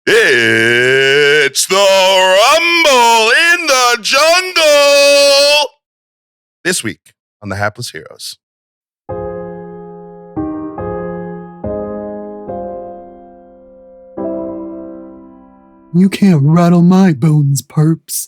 It's the Rumble in the Jungle! This week on The Hapless Heroes. You can't rattle my bones, perps.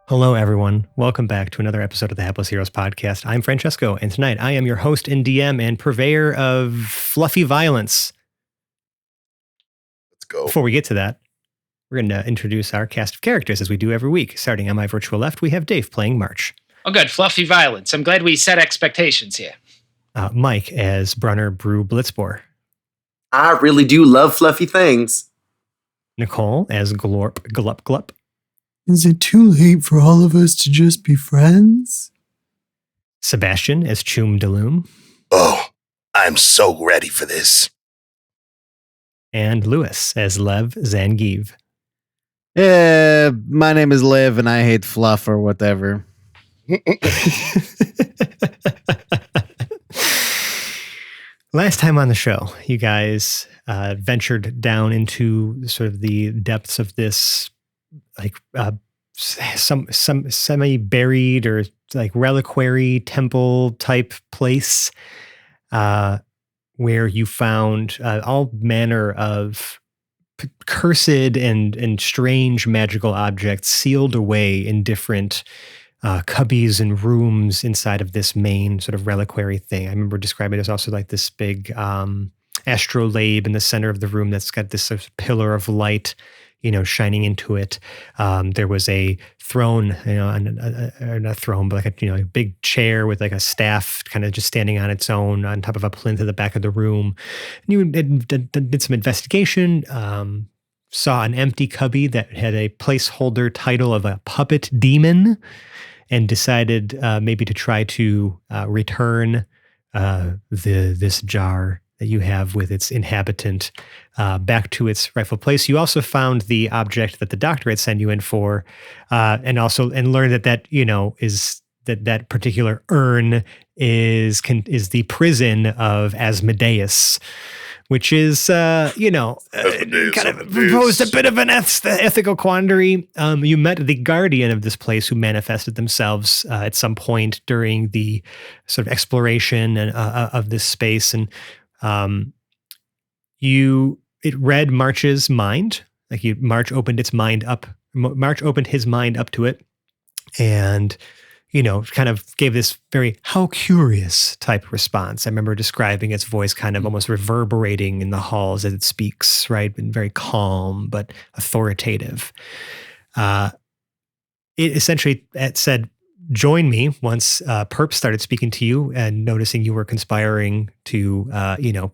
Hello, everyone. Welcome back to another episode of the Hapless Heroes podcast. I'm Francesco, and tonight I am your host and DM and purveyor of fluffy violence. Let's go. Before we get to that, we're going to introduce our cast of characters as we do every week. Starting on my virtual left, we have Dave playing March. Oh, good. Fluffy violence. I'm glad we set expectations here. Mike as Brunner Brew Blitzbor. I really do love fluffy things. Nicole as Glorp Glup Glup. Is it too late for all of us to just be friends? Sebastian as Choom Daloom. Oh, I'm so ready for this. And Lewis as Lev Zangiv. My name is Liv and I hate fluff or whatever. Last time on the show, you guys ventured down into sort of the depths of this, like some semi-buried or like reliquary temple type place, where you found all manner of cursed and strange magical objects sealed away in different cubbies and rooms inside of this main sort of reliquary thing. I remember describing it as also like this big astrolabe in the center of the room that's got this sort of pillar of light, shining into it. There was a throne, not a throne, but like a big chair with like a staff kind of just standing on its own on top of a plinth at the back of the room. And you did some investigation, saw an empty cubby that had a placeholder title of a puppet demon, and decided maybe to try to return this jar that you have with its inhabitant back to its rightful place. You also found the object that the doctor had sent you in for, and learned that particular urn is the prison of Asmodeus, which is kind of proposed a bit of an ethical quandary. You met the guardian of this place who manifested themselves at some point during the sort of exploration of this space, and it read March's mind. March opened his mind up to it, and kind of gave this very "how curious" type response. I remember describing its voice kind of almost reverberating in the halls as it speaks, right? And very calm but authoritative. It essentially said, "Join me," once Perp started speaking to you and noticing you were conspiring to,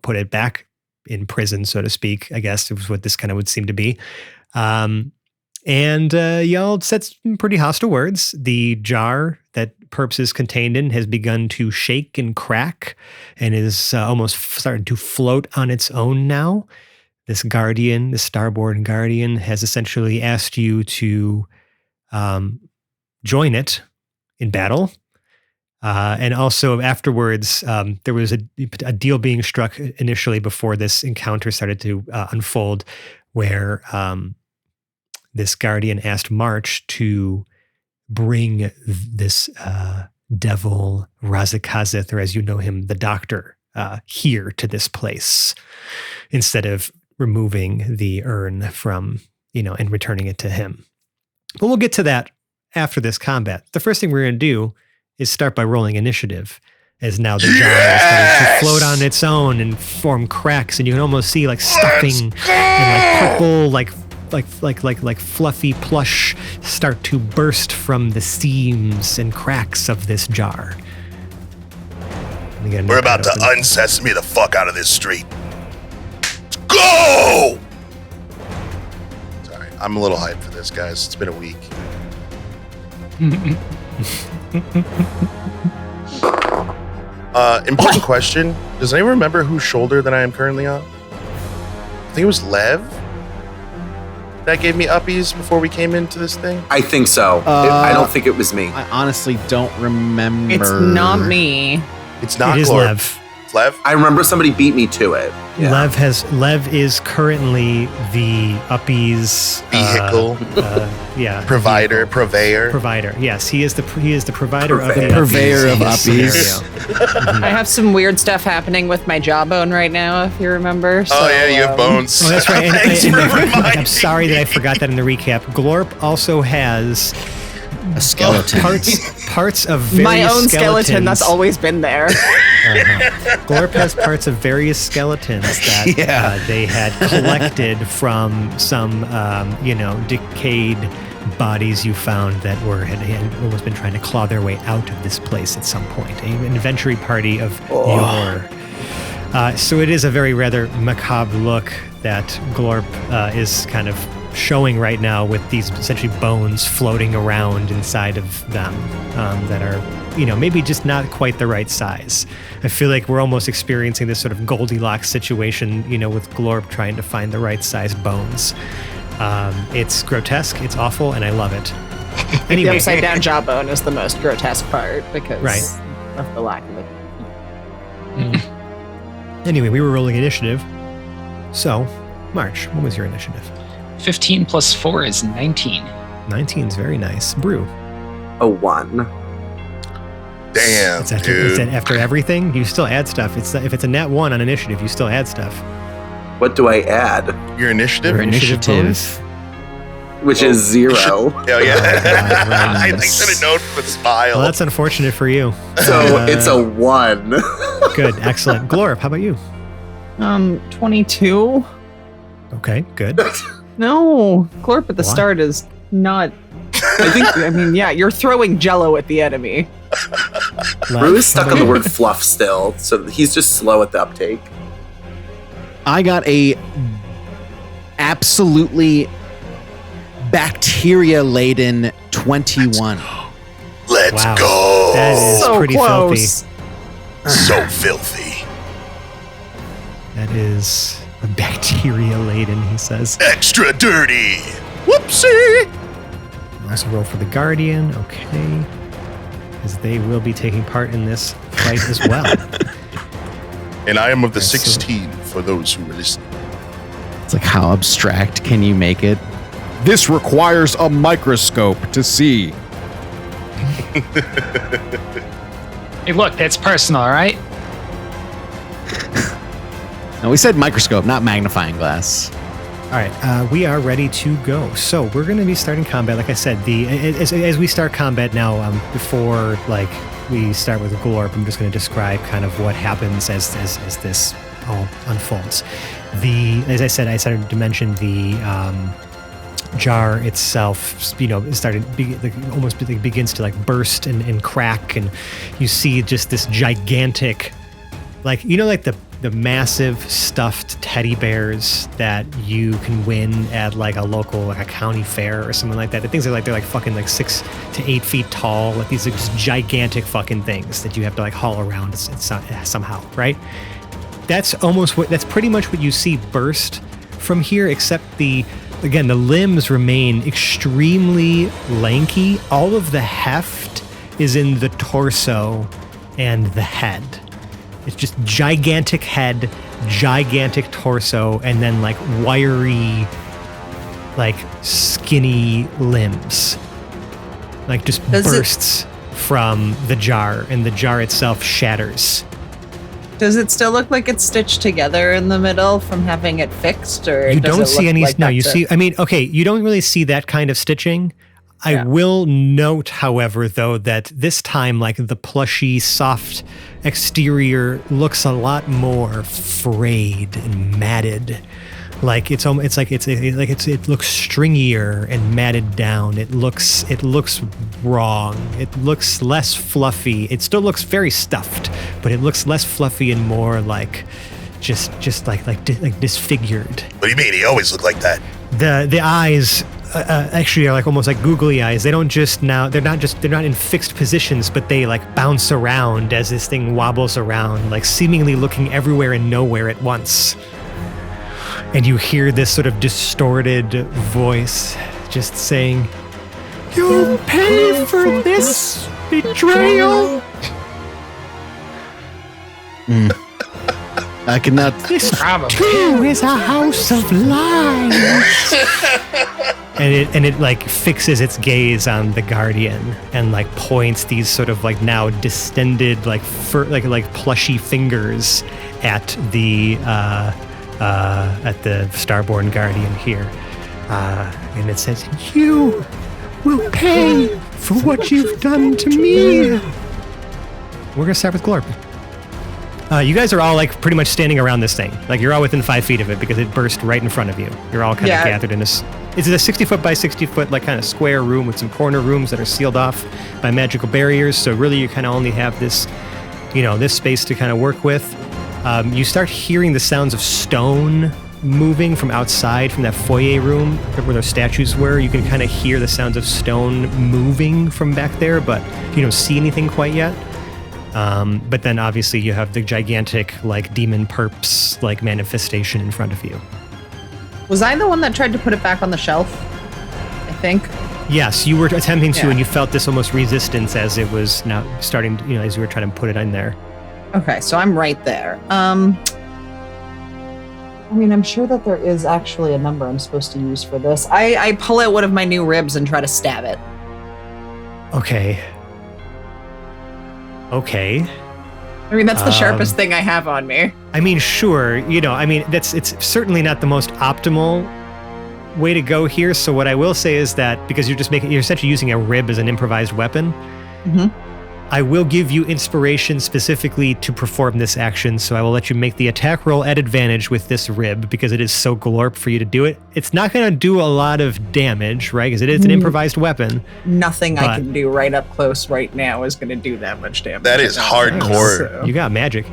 put it back in prison, so to speak. I guess it was what this kind of would seem to be. And y'all said some pretty hostile words. The jar that Perps is contained in has begun to shake and crack and is almost starting to float on its own now. This guardian, the starboard guardian, has essentially asked you to join it in battle. And also afterwards, there was a deal being struck initially before this encounter started to unfold, where this guardian asked March to bring this devil Razakazith, or as you know him, the doctor, here to this place instead of removing the urn from, and returning it to him. But we'll get to that after this combat. The first thing we're going to do is start by rolling initiative, as now the jar is starting to float on its own and form cracks, and you can almost see like stuffing and like purple, like fluffy plush start to burst from the seams and cracks of this jar. We're about to unsesame the fuck out of this street. Go! I'm a little hyped for this, guys. It's been a week. Important question. Does anyone remember whose shoulder that I am currently on? I think it was Lev that gave me uppies before we came into this thing. I think so. I don't think it was me. I honestly don't remember. It's not me. It's not It is Glorp. Lev. It's Lev? I remember somebody beat me to it. Yeah. Lev is currently the uppies Vehicle. Provider. Purveyor. Yes, he is the provider of Purveyor. the Purveyor of in this uppies. scenario. I have some weird stuff happening with my jawbone right now, if you remember. Oh, yeah, you have bones. Oh, that's right. Thanks for reminding I'm sorry that I forgot that in the recap. Glorp also has A skeleton. parts of various My own skeleton skeletons. that's always been there. Glorp has parts of various skeletons that they had collected from some, decayed bodies you found that had almost been trying to claw their way out of this place at some point. An adventuring party of yore. So it is a very rather macabre look that Glorp is kind of showing right now with these essentially bones floating around inside of them that are, maybe just not quite the right size. I feel like we're almost experiencing this sort of Goldilocks situation, with Glorp trying to find the right size bones. It's grotesque, it's awful, and I love it. The Anyway, upside down jawbone is the most grotesque part because Right. of the lack of it. anyway, we were rolling initiative. So, March, what was your initiative? 15 plus 4 is 19. 19 is very nice. Brew. A 1. Damn, Is that dude. after everything? You still add stuff. If it's a nat 1 on initiative, you still add stuff. What do I add? Your initiative? Your initiative bonus? Which is 0. Oh, yeah. I nice. should have known for the smile. Well, that's unfortunate for you. So it's a 1. Good, excellent. Glorp, how about you? 22? Okay, good. No, Glorp at the Why? start is not. You're throwing jello at the enemy. Brew is stuck on the word fluff still, so he's just slow at the uptake. I got a absolutely bacteria-laden 21. Let's Wow. go. That is So pretty close. So filthy. That is a bacteria-laden, he says. Extra dirty. Whoopsie. Also roll for the Guardian, okay. Because they will be taking part in this fight as well. And I am of the Okay, so- 16 for those who are listening. It's like, how abstract can you make it? This requires a microscope to see. Hey, look, that's personal, all right? No, we said microscope, not magnifying glass. All right, we are ready to go. So we're going to be starting combat. Like I said, as we start combat now, before we start with Glorp, I'm just going to describe kind of what happens as this all unfolds. As I said, I started to mention the jar itself. Almost begins to burst and crack, and you see just this gigantic, the massive stuffed teddy bears that you can win at a local a county fair or something like that. The things are they're fucking 6 to 8 feet tall. These are just gigantic fucking things that you have to haul around somehow, right? That's pretty much what you see burst from here, except the limbs remain extremely lanky. All of the heft is in the torso and the head. It's just gigantic head, gigantic torso, and then wiry, skinny limbs. Just bursts from the jar, and the jar itself shatters. Does it still look like it's stitched together in the middle from having it fixed, or You does don't it see look any. like No, you that's see. it? I mean, okay, you don't really see that kind of stitching. I will note, however, though, that this time, the plushy, soft exterior looks a lot more frayed and matted. It looks stringier and matted down. It looks wrong. It looks less fluffy. It still looks very stuffed, but it looks less fluffy and more just disfigured. What do you mean? He always looked like that. The eyes actually are like almost like googly eyes. They don't just now. They're not in fixed positions, but they like bounce around as this thing wobbles around, like seemingly looking everywhere and nowhere at once. And you hear this sort of distorted voice just saying, "You'll pay for this betrayal." I cannot. This Probably. too is a house of lies. and it like fixes its gaze on the Guardian and like points these sort of like now distended like like plushy fingers at the Starborn Guardian here, and it says, "You will pay for what you've done to me." We're gonna start with Glorp. You guys are all like pretty much standing around this thing. Like you're all within 5 feet of it because it burst right in front of you. You're all kind of gathered in this. Is it a 60 foot by 60 foot like kind of square room with some corner rooms that are sealed off by magical barriers? So really you kind of only have this, this space to kind of work with. You start hearing the sounds of stone moving from outside from that foyer room where those statues were. You can kind of hear the sounds of stone moving from back there, but you don't see anything quite yet. But then obviously you have the gigantic like demon perps like manifestation in front of you. Was I the one that tried to put it back on the shelf? I think. Yes, you were attempting to, Yeah. and you felt this almost resistance as it was now starting, as you were trying to put it in there. Okay, so I'm right there. I mean, I'm sure that there is actually a number I'm supposed to use for this. I pull out one of my new ribs and try to stab it. Okay. I mean, that's the sharpest thing I have on me. I mean, sure, it's certainly not the most optimal way to go here. So what I will say is that because you're essentially using a rib as an improvised weapon, I will give you inspiration specifically to perform this action. So I will let you make the attack roll at advantage with this rib because it is so glorp for you to do it. It's not going to do a lot of damage, right? Because it is an improvised weapon. Nothing I But- can do right up close right now is going to do that much damage. That is hardcore. So- You got magic.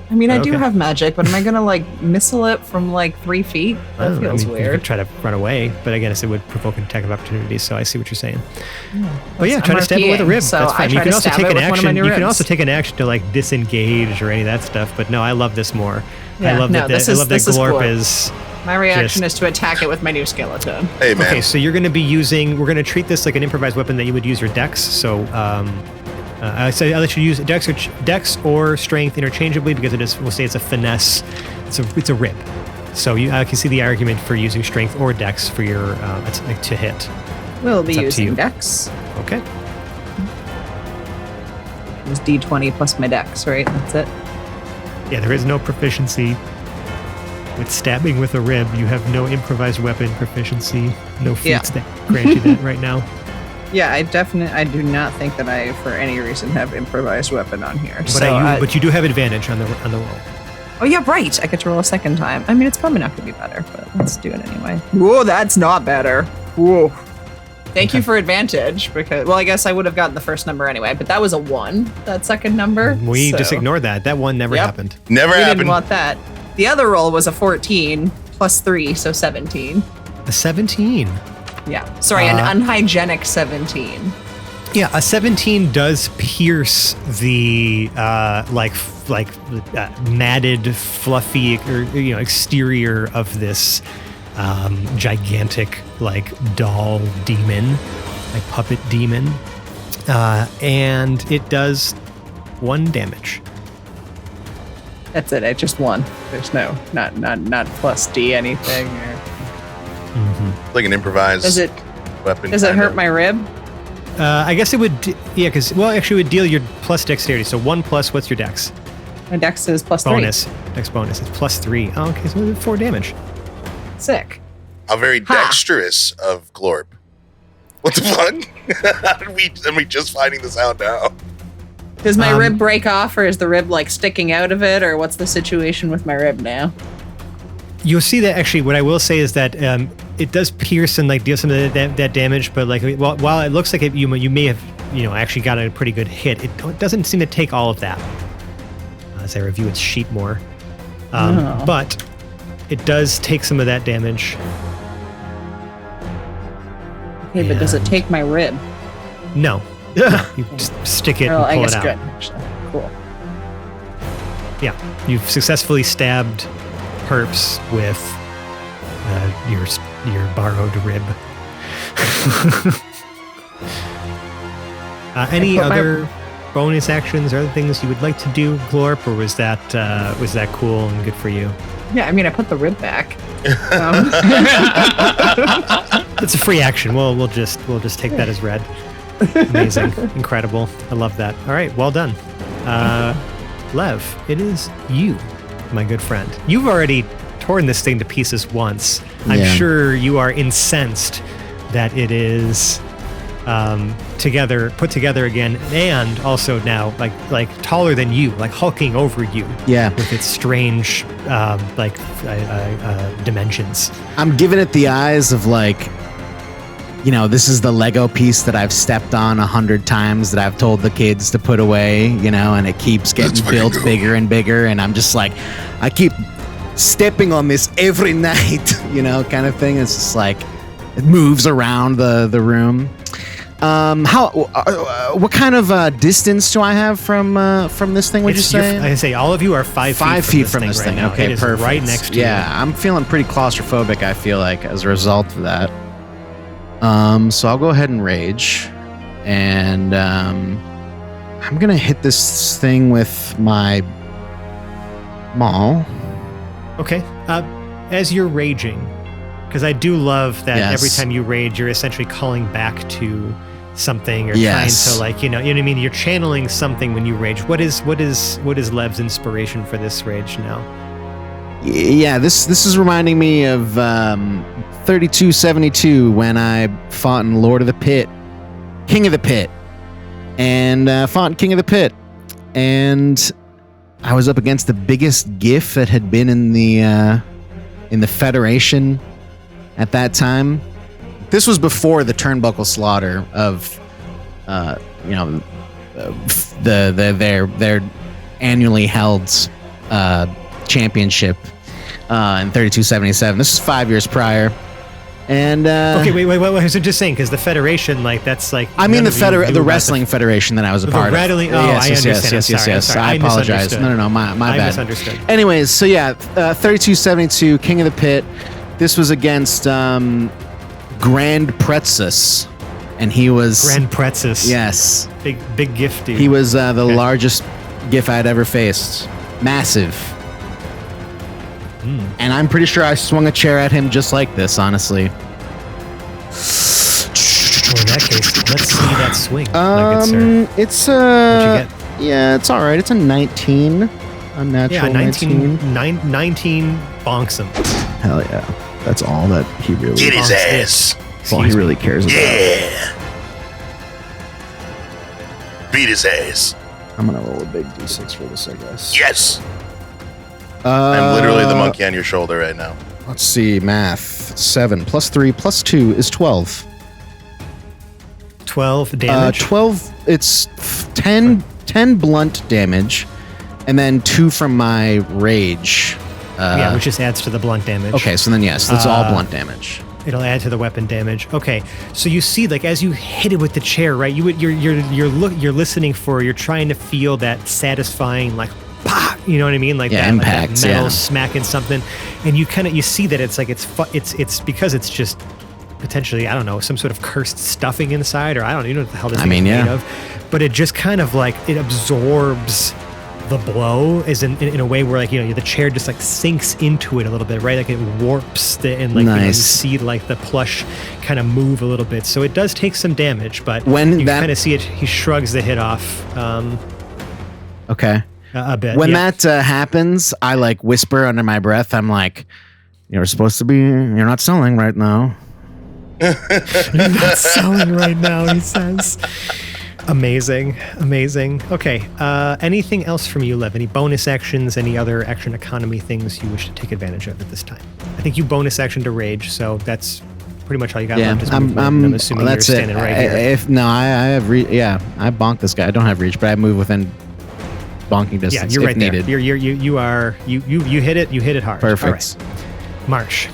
I mean, I do Okay. have magic, but am I going to like missile it from like 3 feet? I That don't know, feels You weird. could try to run away, but I guess it would provoke an attack of opportunity. So I see what you're saying. But yeah, I'm try to stab it with a RPing, rib. so That's I fine. You try can to also stab take it an with one of my action. new You can ribs. also take an action to like disengage or any of that stuff. But no, I love this more. Yeah, I love no, that. this I is- love that this is Glorp cool. is. My reaction Just- is to attack it with my new skeleton. Hey, man. Okay, so you're going to be using. We're going to treat this like an improvised weapon that you would use your dex. So I say I'll let you use dex or strength interchangeably because it is. We'll say it's a finesse. It's a rib. So I can see the argument for using strength or dex for your to hit. We'll be It's up to using you. dex. Okay. It was d20 plus my dex, right? That's it. Yeah, there is no proficiency with stabbing with a rib. You have no improvised weapon proficiency. No feats that grant you that right now. Yeah, I do not think that I, for any reason, have improvised weapon on here. But you do have advantage on the roll. Oh yeah, right. I get to roll a second time. I mean, it's probably not going to be better, but let's do it anyway. Whoa, that's not better. Whoa. Thank you for advantage because, well, I guess I would have gotten the first number anyway, but that was a 1, that second number. We so just ignored that. That one never Yep. happened. Never We happened. didn't want that. The other roll was a 14 plus 3, so 17. A 17. Yeah. Sorry, an unhygienic 17. Yeah, a 17 does pierce the matted, fluffy, exterior of this gigantic doll demon, puppet demon, and it does 1 damage. That's it. I just 1. There's not plus D anything. Or... Like an improvised weapon. Does it kind hurt of. my rib? I guess it would, because actually it would deal your plus dexterity. So 1 plus, what's your dex? My dex is plus 3. Bonus. Dex bonus. It's plus 3. Oh, okay, so 4 damage. Sick. How very dexterous of Glorp. What the fuck? Are we just finding this out now? Does my rib break off, or is the rib sticking out of it, or what's the situation with my rib now? You'll see that actually. What I will say is that it does pierce and deal some of that damage, but while it looks like you may have actually got a pretty good hit, it doesn't seem to take all of that. As I review its sheet more, but it does take some of that damage. Okay, but does it take my rib? No. You just stick it Well, and I pull guess it out. good. Actually, cool. Yeah, you've successfully stabbed Perps with your borrowed rib. Any put my- other bonus actions or other things you would like to do, Glorp, or was that cool and good for you? Yeah, I mean, I put the rib back. It's a free action. We'll just take that as read. Amazing, incredible. I love that. All right, well done, Lev. It is you, my good friend. You've already torn this thing to pieces once. I'm Yeah. sure you are incensed that it is put together again, and also now like taller than you, like hulking over you. Yeah. With its strange dimensions. I'm giving it the eyes of like, you know, this is the Lego piece that I've stepped on 100 times that I've told the kids to put away, you know, and it keeps getting built bigger and bigger. And I'm just like, I keep stepping on this every night, you know, kind of thing. It's just like, it moves around the room. What kind of distance do I have from this thing? Would you say? I say all of you are 5 feet from this thing. right now. Okay, It is perfect. right next to you. Yeah, I'm feeling pretty claustrophobic, I feel like, as a result of that. So I'll go ahead and rage. And I'm going to hit this thing with my maul. Okay. As you're raging, because I do love that Yes. every time you rage, you're essentially calling back to something or Yes. trying to, like, you know what I mean? You're channeling something when you rage. What is Lev's inspiration for this rage now? Yeah, this is reminding me of 3272 when I fought in Lord of the Pit, King of the Pit, and fought in King of the Pit, and I was up against the biggest GIF that had been in the Federation at that time. This was before the turnbuckle slaughter of, their annually held championship in 3277. This is 5 years prior. And Okay, wait. So just saying, because the Federation, like, that's like. I mean none of you knew the about wrestling federation that I was a part of. rattling- oh, I understand. Yes. Sorry. I apologize. misunderstood. No, my I bad. misunderstood. Anyways, so yeah, 3272, King of the Pit. This was against Grand Pretzus, and he was Grand Pretzus. yes, Big gift, dude. he was the largest GIF I'd ever faced. Massive. And I'm pretty sure I swung a chair at him just like this, honestly. Well, in that case, let's see that swing. Like It's What'd you yeah, it's all right. It's a 19, a natural yeah, 19 bonks him. Hell yeah, that's all that he really. Get his Bonks it. ass. That's all he really cares about. Yeah. Beat his ass. I'm gonna roll a big d6 for this, I guess. Yes. I'm literally the monkey on your shoulder right now. Let's see, math. 7 plus 3 plus 2 is 12. 12 damage. 12. It's 10 blunt damage, and then 2 from my rage. Yeah, which just adds to the blunt damage. Okay, so then yes, that's all blunt damage. It'll add to the weapon damage. Okay, so you see, like, as you hit it with the chair, right? You're listening for. You're trying to feel that satisfying, like, pah, you know what I mean? Like Yeah, that, impact, like that metal yeah. smacking something, and you see that it's like it's because it's just potentially, I don't know, some sort of cursed stuffing inside, or I don't know what the hell this thing is made of, but it just kind of like it absorbs the blow, is in a way where, like, you know, the chair just like sinks into it a little bit, right? Like it warps and like, you know, you Nice. see like the plush kind of move a little bit. So it does take some damage, but When you that- kind of see it, he shrugs the hit off Okay. a bit. When yeah. that happens, I like whisper under my breath. I'm like, "You're supposed to be. You're not selling right now." You're not selling right now, he says. Amazing. Okay. Anything else from you, Lev? Any bonus actions? Any other action economy things you wish to take advantage of at this time? I think you bonus action to rage, so that's pretty much all you got Yeah, left. Is I'm movement, and I'm assuming that's you're it. standing right here. I have I bonked this guy. I don't have reach, but I move within bonking distance. Yeah, you're if right needed. there. You hit it. You hit it hard. Perfect. All right. Marsh,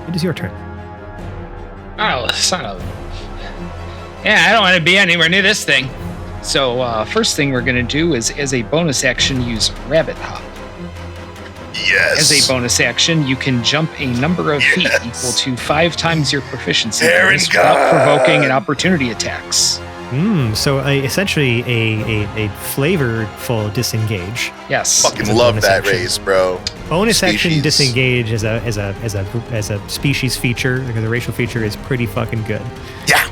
it is your turn. Oh, son of... Yeah, I don't want to be anywhere near this thing. So, first thing we're going to do is, as a bonus action, use Rabbit Hop. Yes. As a bonus action, you can jump a number of feet equal to 5 times your proficiency bonus without provoking an opportunity attacks. So essentially a flavorful disengage. Yes. Fucking love that race, bro. Bonus action Species. disengage as a species feature, because a racial feature is pretty fucking good. Yeah.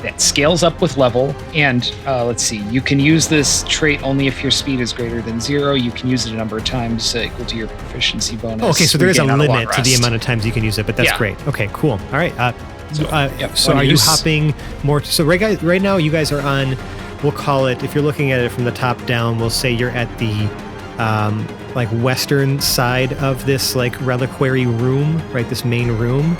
That scales up with level, and let's see, you can use this trait only if your speed is greater than 0. You can use it a number of times equal to your proficiency bonus. Oh, okay, so there is a Regain on limit long to the rest. amount of times you can use it, but that's Yeah. great. Okay, cool. All right. So one are you use. hopping more? So right now you guys are on, we'll call it, if you're looking at it from the top down, we'll say you're at the like western side of this like reliquary room, right? This main room.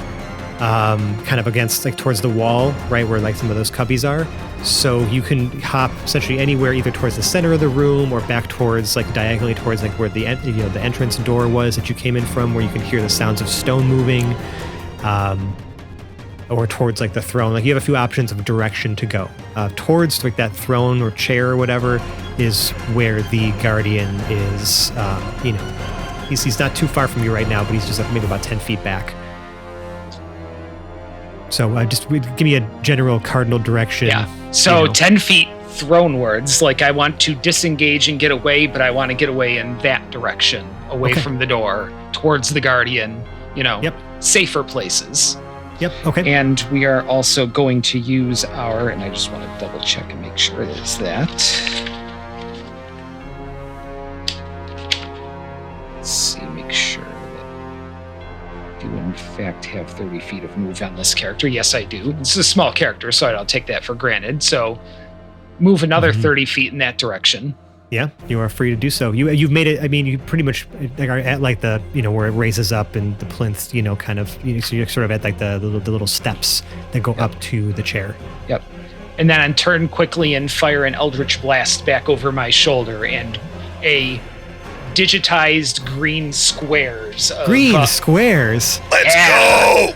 Kind of against, like, towards the wall, right where like some of those cubbies are. So you can hop essentially anywhere, either towards the center of the room or back towards, like, diagonally towards like where the entrance door was that you came in from, where you can hear the sounds of stone moving, or towards like the throne. Like, you have a few options of direction to go. Towards like that throne or chair or whatever is where the guardian is. He's not too far from you right now, but he's just like maybe about 10 feet back. So just give me a general cardinal direction. Yeah. So 10 feet thronewards. Like, I want to disengage and get away, but I want to get away in that direction, away from the door, towards the guardian. Safer places. Yep. Okay. And we are also going to use our, and I just want to double check and make sure it is that. Let's see, make sure that I do in fact have 30 feet of move on this character. Yes, I do. This is a small character, so I'll take that for granted. So move another 30 feet in that direction. Yeah, you are free to do so. You've made it. I mean, you pretty much are at like the where it raises up and the plinth. Kind of. So you're sort of at like the little steps that go up to the chair. Yep. And then I turn quickly and fire an Eldritch Blast back over my shoulder, and a digitized green squares. Squares. Let's go.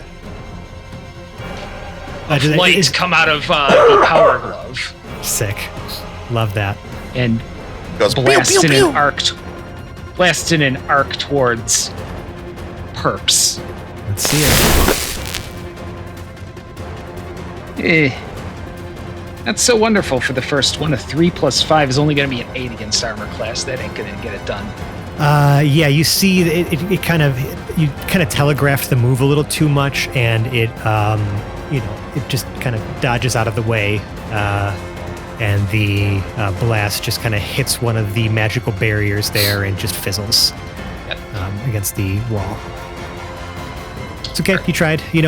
Light come out of the power glove. Sick. Love that. And Goes blast pew, in pew, an arc towards Perps. Let's see it. That's so wonderful for the first one. A 3 + 5 is only going to be an 8 against armor class. That ain't going to get it done. Yeah, you see, it kind of telegraphed the move a little too much, and it just kind of dodges out of the way. And the blast just kind of hits one of the magical barriers there and just fizzles against the wall. It's okay. You tried. You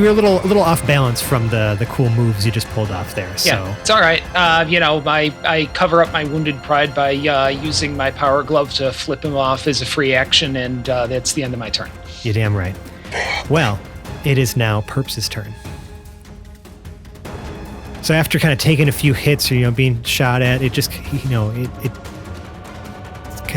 were a little off balance from the cool moves you just pulled off there. So. Yeah, it's all right. I cover up my wounded pride by using my power glove to flip him off as a free action, and that's the end of my turn. You're damn right. Well, it is now Perps' turn. So after kind of taking a few hits or being shot at, it just it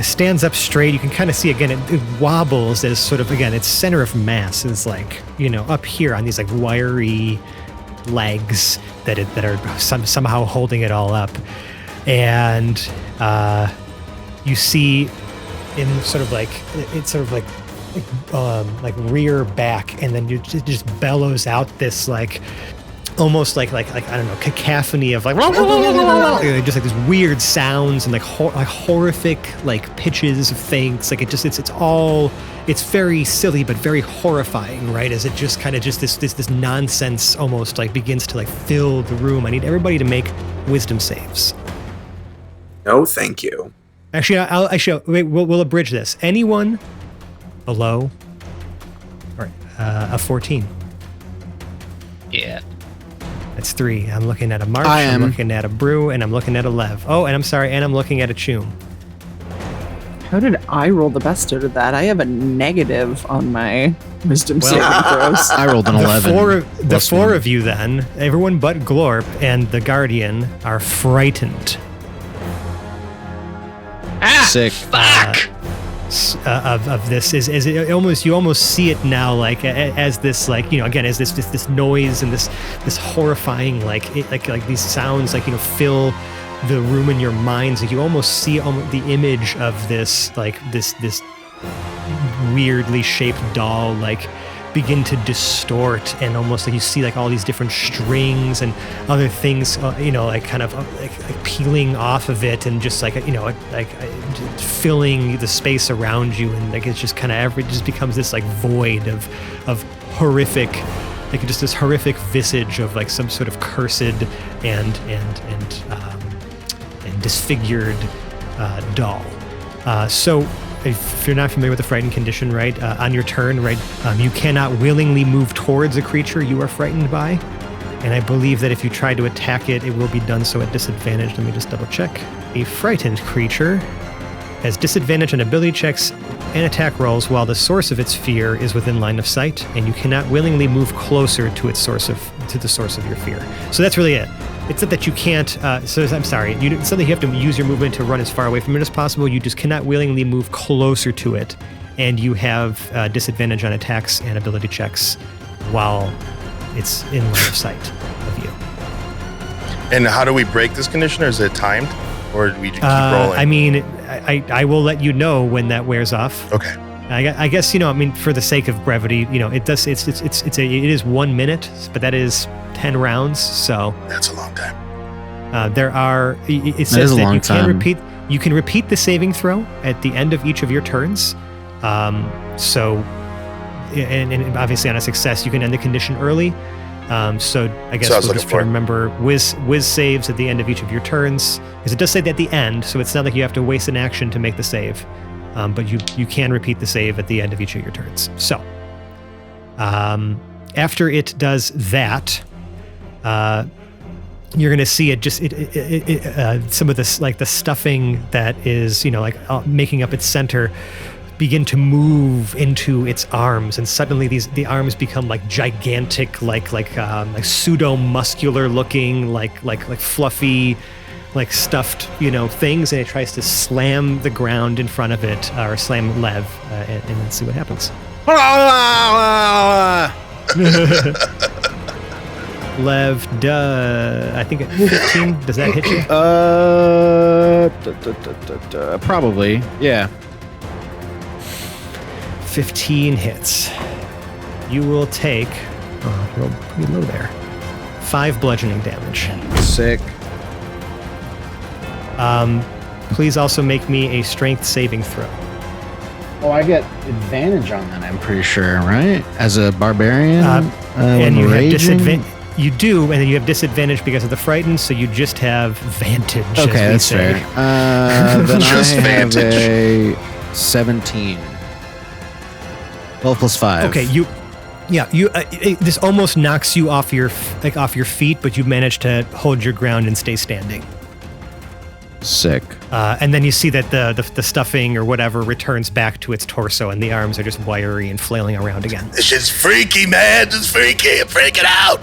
stands up straight. You can kind of see again it wobbles as sort of again its center of mass is like up here on these like wiry legs that are somehow holding it all up, and you see in sort of like rear back, and then it just bellows out this like. Almost like I don't know, cacophony of like just like these weird sounds and like horrific like pitches of things. Like it's very silly but very horrifying, right? As it just kind of this nonsense almost like begins to like fill the room. I need everybody to make wisdom saves. No, thank you. Actually, wait, we'll abridge this. Anyone below, all right, a 14. Yeah. That's 3. I'm looking at a March, I am. I'm looking at a Brew, and I'm looking at a Lev. Oh, and I'm sorry, and I'm looking at a Choom. How did I roll the best out of that? I have a negative on my wisdom saving throws. I rolled an 11. The four of you then, everyone but Glorp and the Guardian, are frightened. Sick. Fuck! of this is it almost, you almost see it now like as this, like, you know, again, as this noise and this horrifying like these sounds, like, you know, fill the room in your minds. Like you almost see the image of this, like this weirdly shaped doll like begin to distort, and almost like you see like all these different strings and other things, you know, like kind of like peeling off of it, and just like, you know, like filling the space around you, and like it's just kind of it just becomes this like void of horrific, like just this horrific visage of like some sort of cursed and disfigured doll. So if you're not familiar with the frightened condition, right, on your turn, right, you cannot willingly move towards a creature you are frightened by. And I believe that if you try to attack it, it will be done so at disadvantage. Let me just double check. A frightened creature has disadvantage on ability checks and attack rolls while the source of its fear is within line of sight, and you cannot willingly move closer to the source of your fear. So that's really it. It's not that you can't, so I'm sorry, it's not that you have to use your movement to run as far away from it as possible. You just cannot willingly move closer to it, and you have disadvantage on attacks and ability checks while it's in line of sight of you. And how do we break this condition, or is it timed? Or do we keep rolling? I mean, I will let you know when that wears off. Okay. I guess, you know, I mean, for the sake of brevity, you know, it is 1 minute, but that is 10 rounds, so that's a long time. It says that you can repeat the saving throw at the end of each of your turns. So, and obviously on a success, you can end the condition early. So I guess we'll just try to remember whiz saves at the end of each of your turns, because it does say that at the end, so it's not like you have to waste an action to make the save. But you can repeat the save at the end of each of your turns. So, after it does that, you're going to see some of this, like the stuffing that is, you know, like making up its center, begin to move into its arms, and suddenly the arms become like gigantic, like pseudo muscular looking, like fluffy, like stuffed, you know, things, and it tries to slam the ground in front of it, or slam Lev, and then see what happens. Lev, I think at 15, does that hit you? Probably, yeah. 15 hits. You will take, rolled pretty low there, 5 bludgeoning damage. Sick. Please also make me a strength saving throw. Oh, I get advantage on that, I'm pretty sure, right? As a barbarian? And you have disadvantage. You do, and then you have disadvantage because of the frightened, so you just have vantage. Okay, that's fair. Then just I have vantage. a 17. 12 plus 5. Okay, this almost knocks you off your feet, but you manage to hold your ground and stay standing. Sick. And then you see that the stuffing or whatever returns back to its torso, and the arms are just wiry and flailing around again. This shit's freaky, man. This is freaky. I'm freaking out.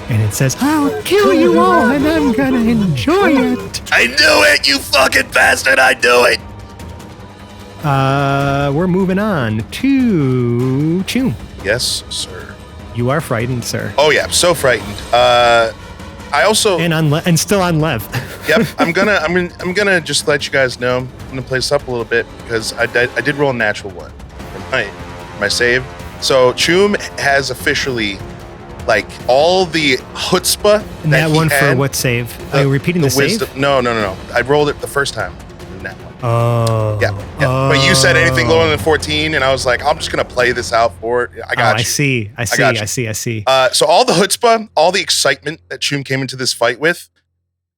And it says, "I'll kill you all, and I'm gonna enjoy it." I knew it, you fucking bastard. I knew it. We're moving on to Choom. Yes, sir. You are frightened, sir. Oh yeah, I'm so frightened. I also and still on Lev. Yep, I'm gonna just let you guys know. I'm gonna play this up a little bit because I did roll a natural one for my save. So Choom has officially, like, all the chutzpah. And that one for what save? Are you repeating the save? No. I rolled it the first time. That one. Oh. Yeah. But you said anything lower than 14, and I was like, I'm just gonna play this out for it. I got you. I see. So all the chutzpah, all the excitement that Choom came into this fight with,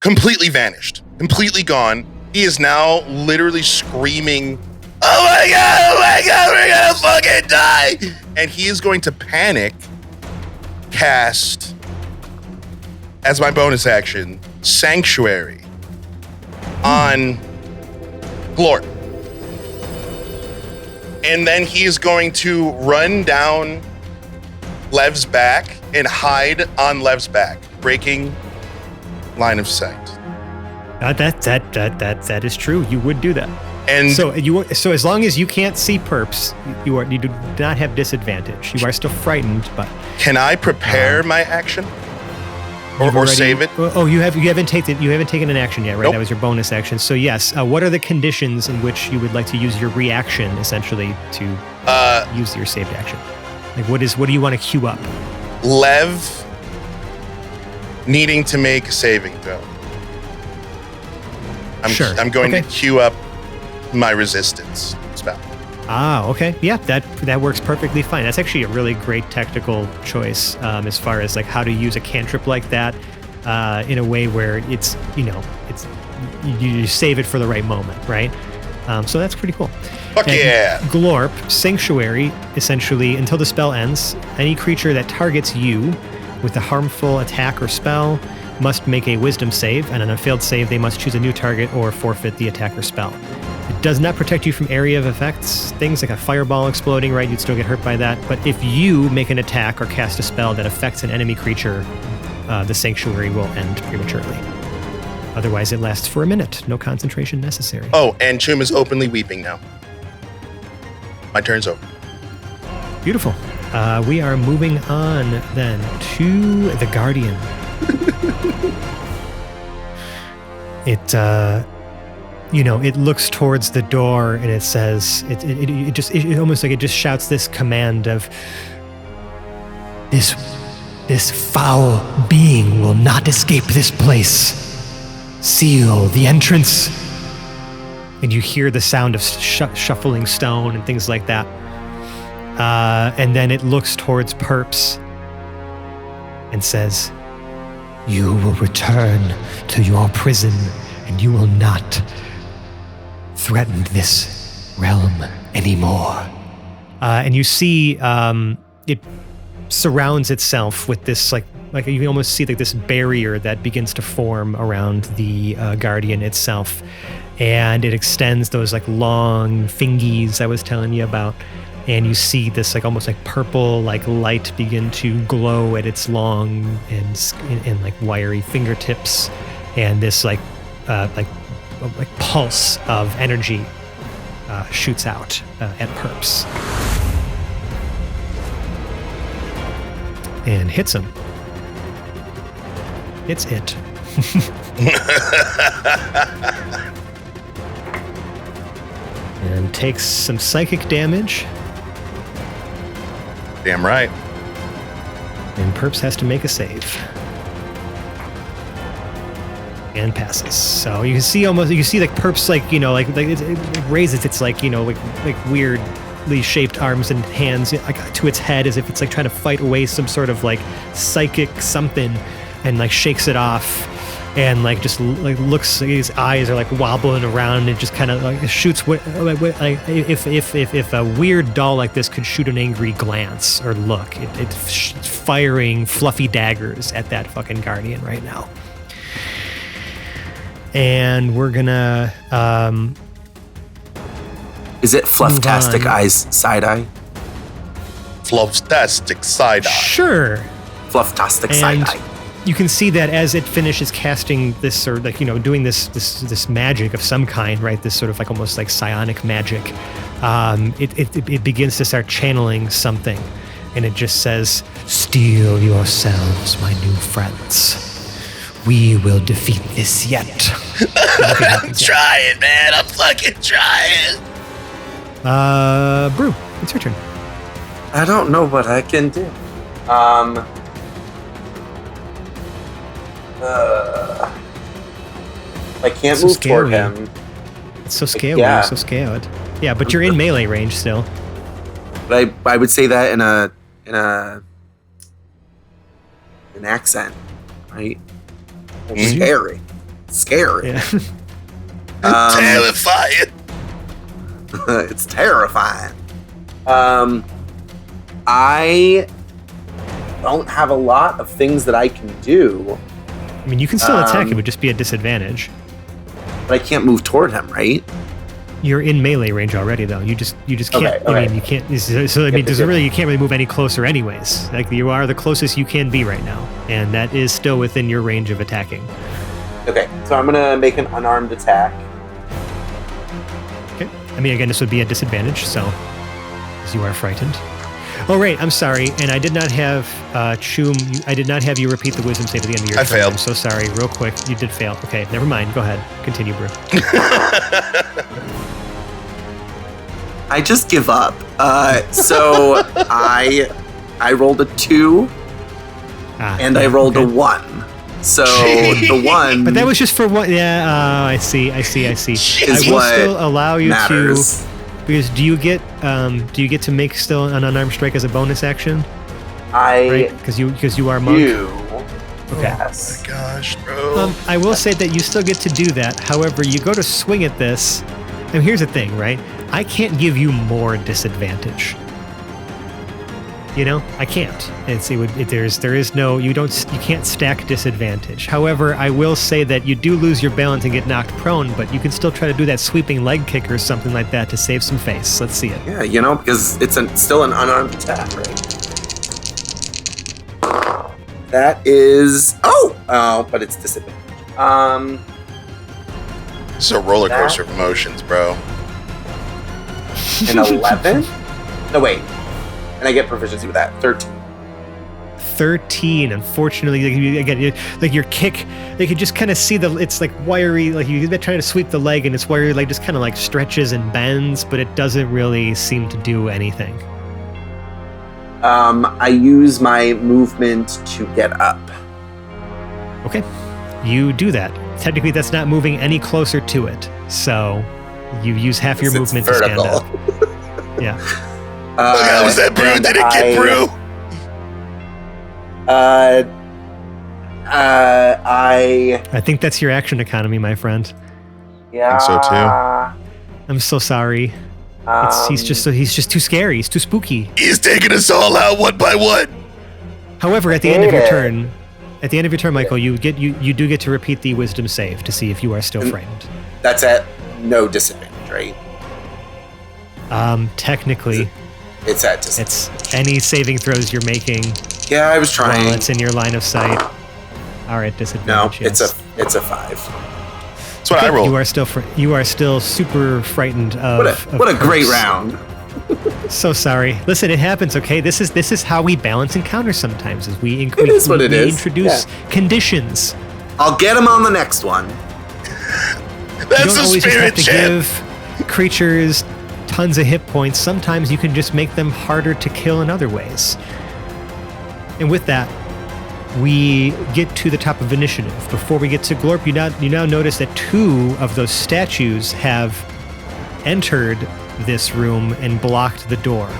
completely vanished, completely gone. He is now literally screaming, "Oh my god, we're gonna fucking die!" And he is going to panic cast, as my bonus action, Sanctuary on Glort. And then he is going to run down Lev's back and hide on Lev's back, breaking line of sight. That is true. You would do that. And So as long as you can't see perps, you do not have disadvantage. You are still frightened, but can I prepare my action? Or save it? Oh, you haven't taken an action yet, right? Nope. That was your bonus action. So yes, what are the conditions in which you would like to use your reaction essentially to use your saved action? Like what do you want to queue up? Lev needing to make a saving throw. I'm going to queue up my resistance spell. Ah, okay. Yeah, that works perfectly fine. That's actually a really great tactical choice as far as like how to use a cantrip like that in a way where it's you save it for the right moment, right? So that's pretty cool. Fuck yeah. Glorp, Sanctuary, essentially, until the spell ends, any creature that targets you with a harmful attack or spell must make a wisdom save, and on a failed save, they must choose a new target or forfeit the attack or spell. It does not protect you from area of effects, things like a fireball exploding, right? You'd still get hurt by that. But if you make an attack or cast a spell that affects an enemy creature, the Sanctuary will end prematurely. Otherwise, it lasts for a minute. No concentration necessary. Oh, and Chum is openly weeping now. My turn's over. Beautiful. We are moving on then to the Guardian. It looks towards the door and it says, it almost like it just shouts this command of, this foul being will not escape this place. Seal the entrance. And you hear the sound of shuffling stone and things like that. And then it looks towards Perps and says, you will return to your prison and you will not threaten this realm anymore. And you see it surrounds itself with this like you can almost see like this barrier that begins to form around the Guardian itself. And it extends those like long fingies I was telling you about. And you see this like almost like purple like light begin to glow at its long and like wiry fingertips, and this like pulse of energy shoots out at Perps and hits him. It's it. And takes some psychic damage. Damn right. And Perps has to make a save. And passes. So you can see like Perps like it raises its like weirdly shaped arms and hands like to its head as if it's like trying to fight away some sort of like psychic something, and like shakes it off. And like just like looks, his eyes are like wobbling around and just kind of like shoots. Like if a weird doll like this could shoot an angry glance or look, it's firing fluffy daggers at that fucking Guardian right now. And we're gonna. Is it Flufftastic Eyes Side Eye? Flufftastic Side Eye. Sure. Flufftastic Side Eye. You can see that as it finishes casting this, or like doing this magic of some kind, right? This sort of like almost like psionic magic. It begins to start channeling something, and it just says, "Steel yourselves, my new friends. We will defeat this yet." I'm trying, man. I'm fucking trying. Brew, it's your turn. I don't know what I can do. I can't So move toward scary. him. It's so scary. Yeah. You're so scared. Yeah, but you're in melee range still. But I would say that in an accent, right? Mhm. Scary. Yeah. Terrifying. It's terrifying. I don't have a lot of things that I can do. I mean, you can still attack. It would just be a disadvantage. But I can't move toward him, right? You're in melee range already, though. You just can't. Okay. I mean, you can't. So I mean, you can't really move any closer, anyways. Like you are the closest you can be right now, and that is still within your range of attacking. Okay, so I'm gonna make an unarmed attack. Okay. I mean, again, this would be a disadvantage, so as you are frightened. Oh, right. I'm sorry, and I did not have Choom. I did not have you repeat the wisdom save at the end of your turn. failed. I'm so sorry. Real quick, you did fail. Okay, never mind. Go ahead. Continue, Brew. I just give up. So I rolled a 2 and I rolled a 1. So the 1. But that was just for one. Yeah. I see. I will still allow you matters. to. Because do you get to make still an unarmed strike as a bonus action? Right? Because you are monk. Okay. Yes. Oh my gosh, bro. I will say that you still get to do that. However, you go to swing at this, and here's the thing, right? I can't give you more disadvantage. You know, I can't. You can't stack disadvantage. However, I will say that you do lose your balance and get knocked prone, but you can still try to do that sweeping leg kick or something like that to save some face. Let's see it. Yeah, because it's still an unarmed attack, right? That is but it's disadvantage. This is a roller coaster of emotions, bro. An 11? No, wait. And I get proficiency with that. 13. Unfortunately, again, like your kick, they could just kind of see it's like wiry, like you've been trying to sweep the leg and it's wiry, like just kind of like stretches and bends, but it doesn't really seem to do anything. I use my movement to get up. Okay, you do that. Technically, that's not moving any closer to it, so you use half your movement to stand up. Yeah. Look, how was that, Brew? Did it get Brew? I think that's your action economy, my friend. Yeah. I think so too. I'm so sorry. He's just too scary. He's too spooky. He's taking us all out one by one. However, at the end of your turn, Michael, you do get to repeat the wisdom save to see if you are still frightened. That's at no disadvantage, right? Technically, it's at disadvantage. It's any saving throws you're making. Yeah, I was trying. While it's in your line of sight. All right, disadvantage. No, yes. it's a 5. That's what I rolled. You are still super frightened of. What a great round. So sorry. Listen, it happens. Okay, this is how we balance encounters sometimes. Is we introduce conditions. I'll get him on the next one. That's you don't the always spirit, just have to give creatures tons of hit points. Sometimes you can just make them harder to kill in other ways. And with that, we get to the top of initiative. Before we get to Glorp, you now notice that 2 of those statues have entered this room and blocked the door.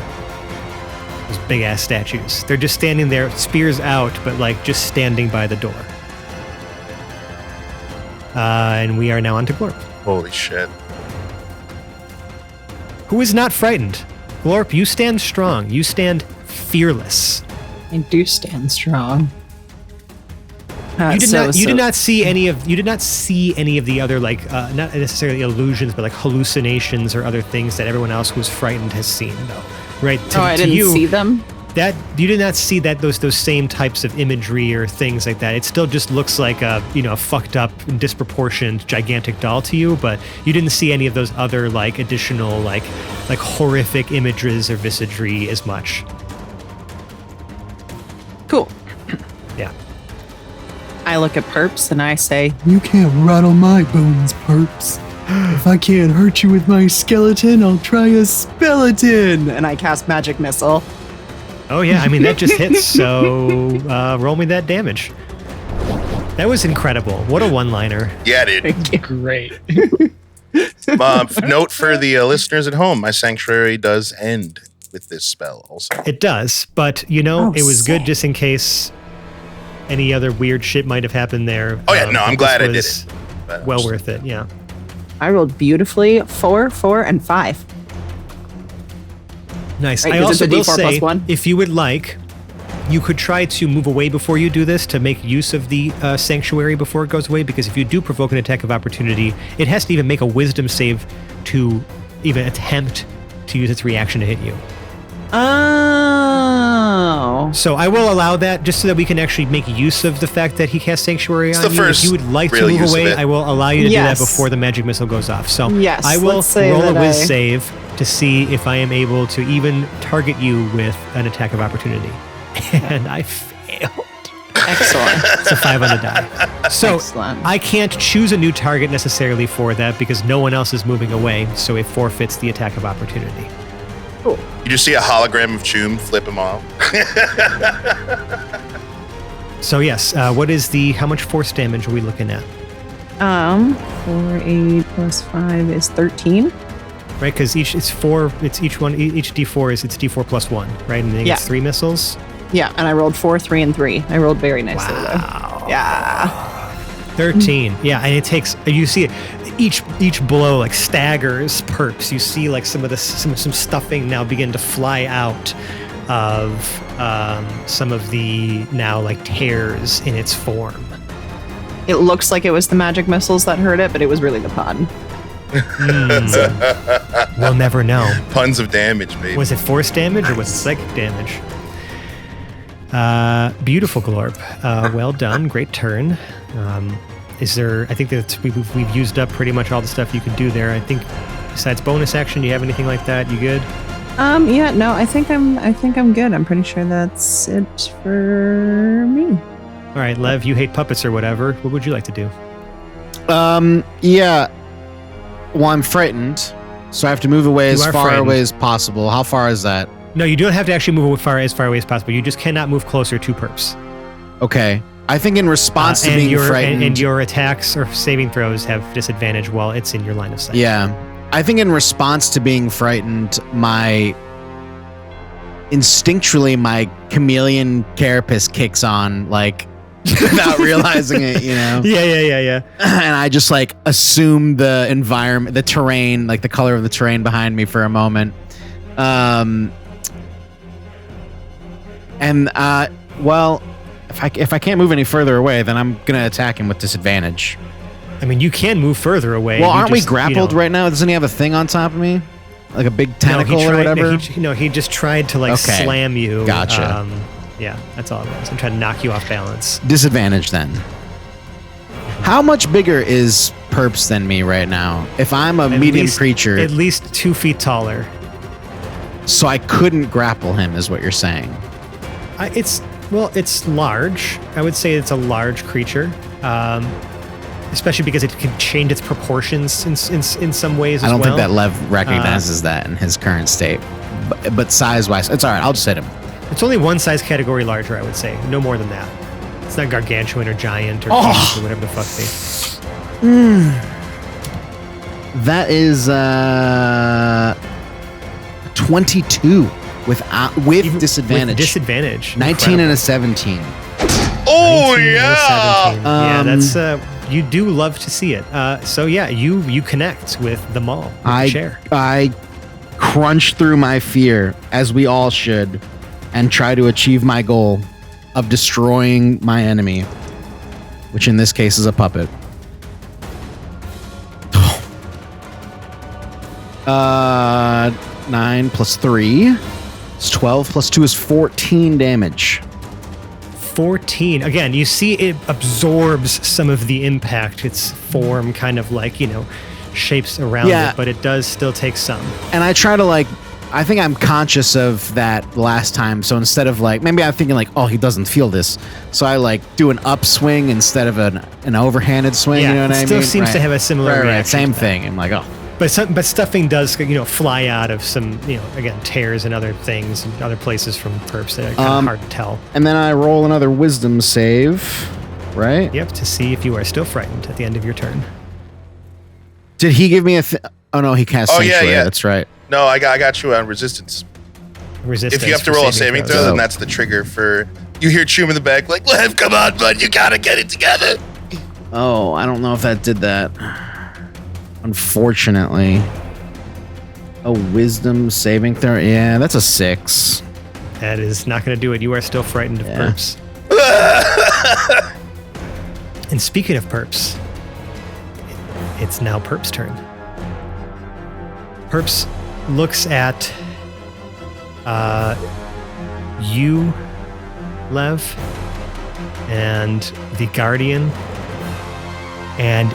Those big ass statues. They're just standing there, spears out, but like just standing by the door. And we are now on to Glorp. Holy shit. Who is not frightened? Glorp, you stand strong. You stand fearless. I do stand strong. You did not see any of the other like not necessarily illusions, but like hallucinations or other things that everyone else who's frightened has seen, though. Right? I didn't see them. That you did not see that those same types of imagery or things like that. It still just looks like a fucked up, disproportioned, gigantic doll to you, but you didn't see any of those other like additional like horrific images or visagry as much. Cool. Yeah. I look at Perps and I say, You can't rattle my bones, Perps. If I can't hurt you with my skeleton, I'll try a skeleton. and I cast Magic Missile. Oh yeah, I mean that just hits, so roll me that damage. That was incredible. What a one-liner. Yeah, dude. Great. Note for the listeners at home, my sanctuary does end with this spell also. It does, but it was good just in case any other weird shit might have happened there. Oh yeah, no, I'm glad I did it. Well worth it, yeah. I rolled beautifully 4, 4, and 5. Nice. Right, I also will D4 say, +1. if you would like, you could try to move away before you do this to make use of the sanctuary before it goes away, because if you do provoke an attack of opportunity, it has to even make a wisdom save to even attempt to use its reaction to hit you. Oh. Oh. So I will allow that just so that we can actually make use of the fact that he casts Sanctuary It's on the you. first If you would like to real move use of away, it. I will allow you to do that Yes. before the magic missile goes off. So Yes, I will let's say roll a that whiz I- save to see if I am able to even target you with an attack of opportunity. And I failed. Excellent. It's a 5 on the die. So Excellent. I can't choose a new target necessarily for that because no one else is moving away, so it forfeits the attack of opportunity. Cool. You just see a hologram of Choom flip him off. So yes, what is how much force damage are we looking at? 4, 8 plus 5 is 13. Right, because each D4 is it's D4 plus 1, right? And then it Yeah. gets 3 missiles. Yeah, and I rolled 4, 3, and 3. I rolled very nicely Wow. though. Yeah. 13. Yeah, and it takes you see it each blow like staggers perps. You see like some stuffing now begin to fly out of some of the now like tears in its form. It looks like it was the magic missiles that hurt it, but it was really the pod. We'll never know. Tons of damage, baby. Was it force damage or was it psychic damage? Beautiful, Glorp. Well done. Great turn. Is there? I think that we've used up pretty much all the stuff you could do there. I think besides bonus action, do you have anything like that? You good? Yeah, no, I think I'm good. I'm pretty sure that's it for me. All right, Lev. You hate puppets or whatever. What would you like to do? Yeah. Well, I'm frightened, so I have to move away You as are far frightened. away as possible. How far is that? No, you don't have to actually move as far away as possible. You just cannot move closer to perps. Okay. I think in response to being frightened. and your attacks or saving throws have disadvantage while it's in your line of sight. Yeah. I think in response to being frightened, instinctually my chameleon carapace kicks on, like, without realizing it, you know? Yeah. And I just, like, assume the environment, the terrain, like the color of the terrain behind me for a moment. Well, if I can't move any further away, then I'm gonna attack him with disadvantage. I mean, you can move further away. Well, You aren't we just, grappled right now? Doesn't he have a thing on top of me, like a big tentacle or whatever? He just tried to like Okay. slam you. Gotcha. Yeah, that's all it was. I'm trying to knock you off balance. Disadvantage then. How much bigger is Perps than me right now? If I'm a medium creature, At least 2 feet taller. so I couldn't grapple him, is what you're saying? It's large. I would say it's a large creature. Especially because it can change its proportions in some ways as I don't well. think that Lev recognizes that in his current state. But size-wise, it's all right. I'll just hit him. It's only one size category larger, I would say. No more than that. It's not gargantuan or giant or Oh. huge or whatever the fuck they. That is 22 with disadvantage. With disadvantage. 19 and a 17. Oh 19 and a yeah! 17. Yeah, that's you do love to see it. So yeah, you connect with the mall. With the chair. I crunch through my fear, as we all should, and try to achieve my goal of destroying my enemy, which in this case is a puppet. 9 plus 3 is 12 plus 2 is 14 damage. 14. Again, you see it absorbs some of the impact. Its form kind of like, shapes around it, but it does still take some. And I try to I think I'm conscious of that last time. So instead of maybe I'm thinking oh, he doesn't feel this. So I do an upswing instead of an overhanded swing. Yeah, you know what I it mean? still seems to have a similar Right, reaction same to that. thing. I'm like, oh. But stuffing does, fly out of some, again, tears and other things and other places from perps that are kind of hard to tell. And then I roll another wisdom save, right? Yep, to see if you are still frightened at the end of your turn. Did he give me oh no, he cast Sanctuary. yeah. That's right. No, I got you on resistance. Resistance. If you have to for roll a saving throw, throws. then that's the trigger for. You hear Choom in the back, like, Lev, come on, bud, you gotta get it together. Oh, I don't know if that did that. Unfortunately. A wisdom saving throw. Yeah, that's a 6. That is not going to do it. You are still frightened of perps. And speaking of perps, it's now Perp's turn. Perps looks at you, Lev, and the Guardian. And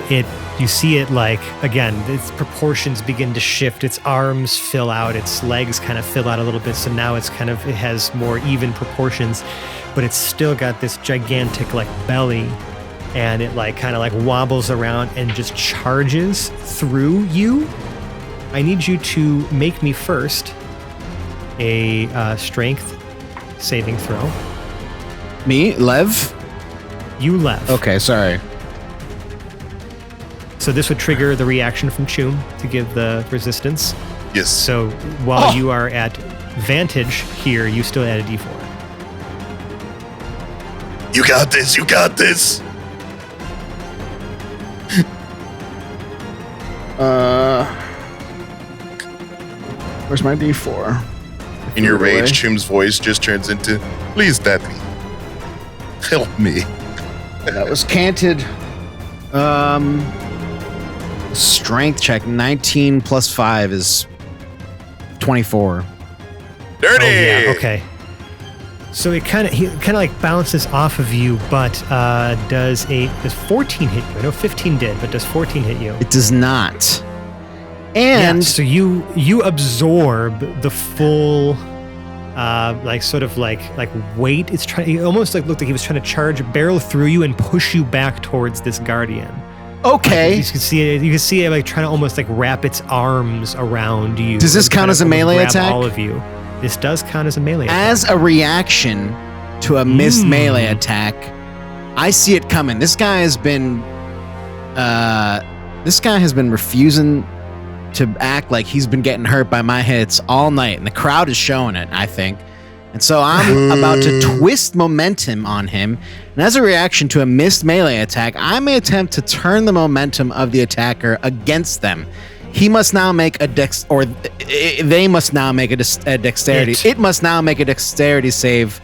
you see it like, again, its proportions begin to shift. Its arms fill out, its legs kind of fill out a little bit. So now it has more even proportions, but it's still got this gigantic like belly, and it like kind of like wobbles around and just charges through you. I need you to make me first a strength saving throw. Me, Lev? You, Lev. Okay, sorry. So this would trigger the reaction from Choom to give the resistance. Yes. So while you are at vantage here, you still add a d4. You got this. You got this. Where's my d4? In your rage, Choom's voice just turns into, please, Daddy, help me. That was canted. Strength check. 19 plus 5 is 24. Dirty. Oh, yeah, okay. So he kind of like bounces off of you, but does 14 hit you? I know 15 did, but does 14 hit you? It does not. And so you absorb the full like sort of like weight. It almost like looked like he was trying to barrel through you and push you back towards this Guardian. Okay. Like, you can see it like trying to almost like wrap its arms around you. Does this count as a melee attack? All of you. This does count as a melee attack. As a reaction to a missed melee attack, I see it coming. This guy has been refusing to act like he's been getting hurt by my hits all night, and the crowd is showing it, I think. And so I'm about to twist momentum on him, and as a reaction to a missed melee attack, I may attempt to turn the momentum of the attacker against them. He must now make they must now make a dexterity. It must now make a dexterity save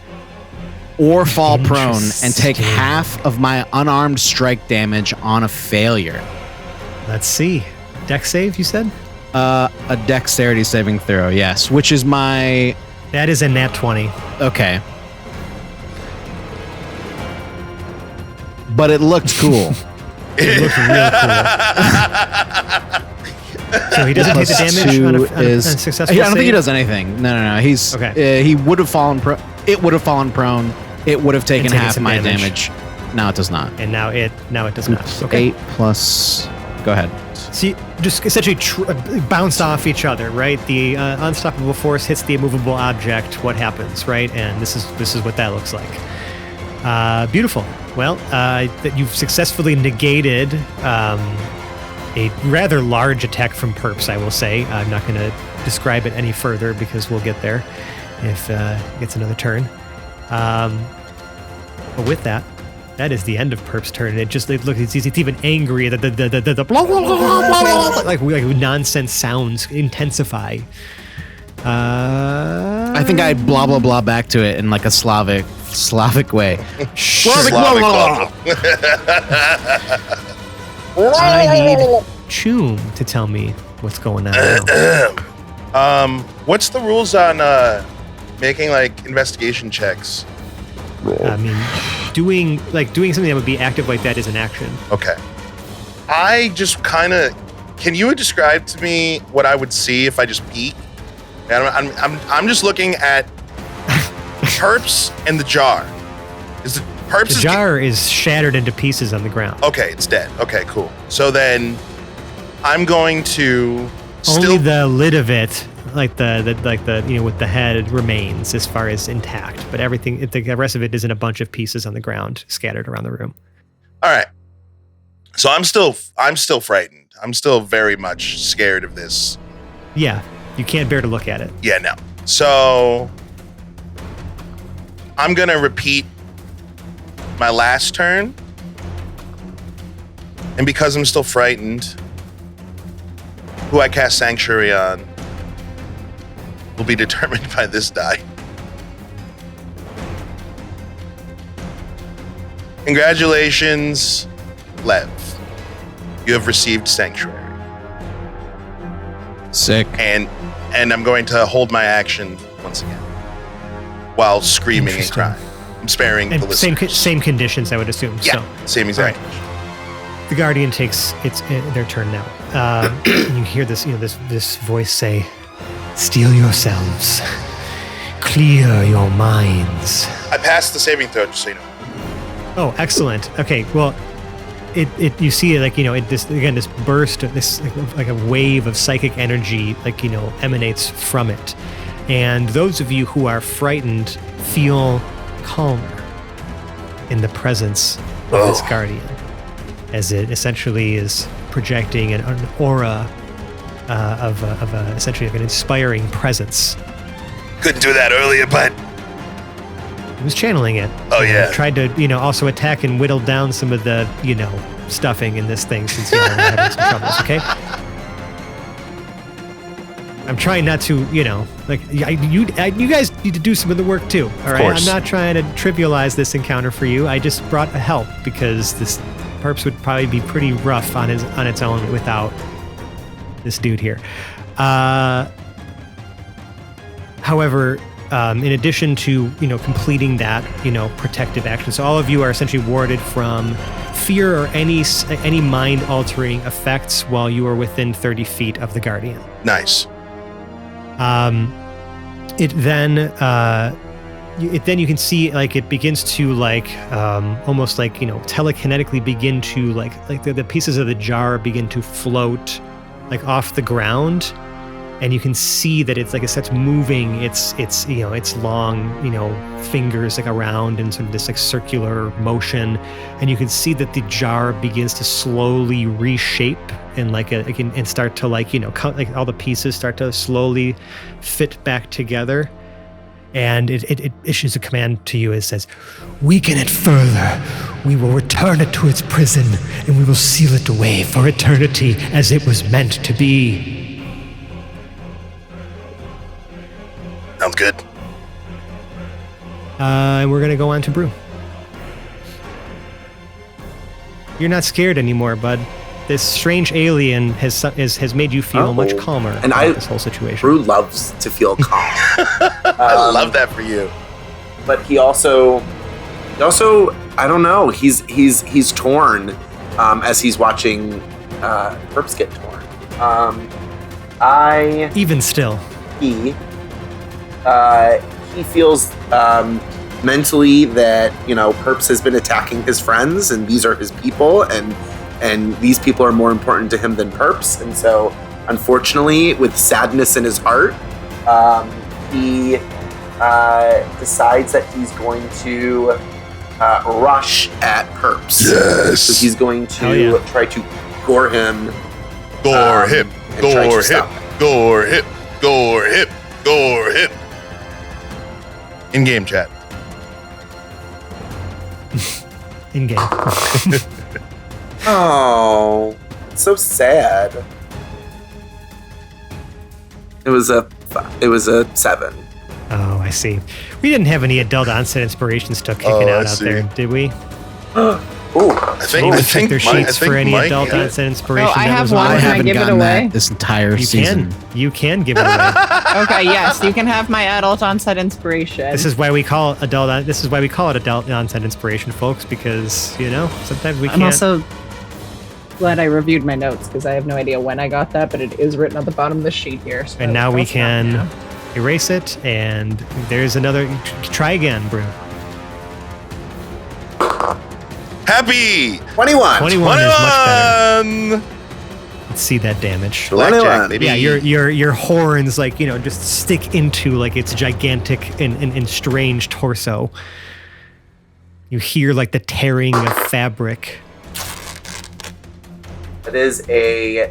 or fall prone and take half of my unarmed strike damage on a failure. Let's see. Dex save, you said? A dexterity saving throw, yes. Which is my... That is a nat 20. Okay. But it looked cool. It looked real cool. So he doesn't take the damage on a successful I don't think he save? does anything. No. He's... Okay. He would have fallen prone. It would have fallen prone. It would have taken half my damage. No, it does not. And now it does not. Okay. 8 plus... Go ahead. So you just essentially bounce off each other, right? The unstoppable force hits the immovable object. What happens, right? And this is what that looks like. Beautiful. Well, that you've successfully negated a rather large attack from Perps, I will say. I'm not going to describe it any further because we'll get there if it gets another turn. But with that is the end of Perp's turn. It's even angry. The blah, blah, blah, blah, blah, like nonsense sounds intensify. I think I blah blah blah back to it in like a Slavic way. Slavic blah, blah. I need Choom to tell me what's going on now. What's the rules on making like investigation checks? I mean, doing something that would be active like that is an action. Okay. I just kind of... Can you describe to me what I would see if I just peek? I'm just looking at Perps and the jar. The jar is shattered into pieces on the ground. Okay, it's dead. Okay, cool. So then I'm going to only the lid of it, like the with the head remains as far as intact, but everything, the rest of it is in a bunch of pieces on the ground scattered around the room. All right. So I'm still frightened. I'm still very much scared of this. Yeah, you can't bear to look at it. Yeah, no. So I'm gonna repeat my last turn, and because I'm still frightened, who I cast Sanctuary on will be determined by this die. Congratulations, Lev. You have received Sanctuary. Sick. And I'm going to hold my action once again. while screaming and Interesting. crying. I'm sparing the And listeners. same conditions, I would assume. Yeah, So. same exact. The Guardian takes their turn now. And you hear this, this voice say, "Steel yourselves, clear your minds." I passed the saving throw, just so you know. Oh, excellent. Okay, well, you see this burst, this like a wave of psychic energy, emanates from it, and those of you who are frightened feel calmer in the presence of this Guardian, as it essentially is projecting an aura of essentially like an inspiring presence. Couldn't do that earlier, but He was channeling it. Oh, yeah. Tried to, also attack and whittle down some of the, stuffing in this thing since, we're having some troubles, okay? I'm trying not to, you guys need to do some of the work too, all right? course. I'm not trying to trivialize this encounter for you. I just brought help because this Perps would probably be pretty rough on its own without this dude here. However, in addition to, completing that, protective action, so all of you are essentially warded from fear or any mind-altering effects while you are within 30 feet of the Guardian. nice. It then you can see it begins to almost telekinetically begin to the pieces of the jar begin to float off the ground. And you can see that it starts moving its long fingers around in sort of this circular motion, and you can see that the jar begins to slowly reshape and and start to all the pieces start to slowly fit back together. And it issues a command to you. It says, "Weaken it further. We will return it to its prison, and we will seal it away for eternity as it was meant to be." Sounds good. And we're gonna go on to Brew. You're not scared anymore, bud. This strange alien has made you feel much calmer And about this whole situation. Brew loves to feel calm. I love that for you. But he also I don't know, he's torn as he's watching Perps get torn. Even still, he feels mentally that Perps has been attacking his friends, and these are his people, and these people are more important to him than Perps. And so, unfortunately, with sadness in his heart, he decides that he's going to rush at Perps. Yes. So he's going to try to gore him. Gore hip. and try to Gore hip. stop him. Gore hip. Gore hip. Gore hip. In-game chat. in game. Oh, so sad. It was a 7. Oh, I see. We didn't have any adult onset inspiration stuff kicking out there, did we? Ooh, I Anyone check think their sheets for any Mike adult had it. onset inspiration? Oh, I that have was one. I allowed? Can I haven't give it gotten away? that this entire You season. can give it away. Okay, yes, you can have my adult onset inspiration. This is why we call it adult onset inspiration, folks, because sometimes we I'm can't. also glad I reviewed my notes because I have no idea when I got that, but it is written at the bottom of the sheet here. So And now we that's not can now. erase it, and there's another. Try again, Brew. Happy 21. 21 is much better. 21. Let's see that damage. Blackjack, 21. baby. Yeah, your horns just stick into its gigantic and strange torso. You hear the tearing of fabric. It is a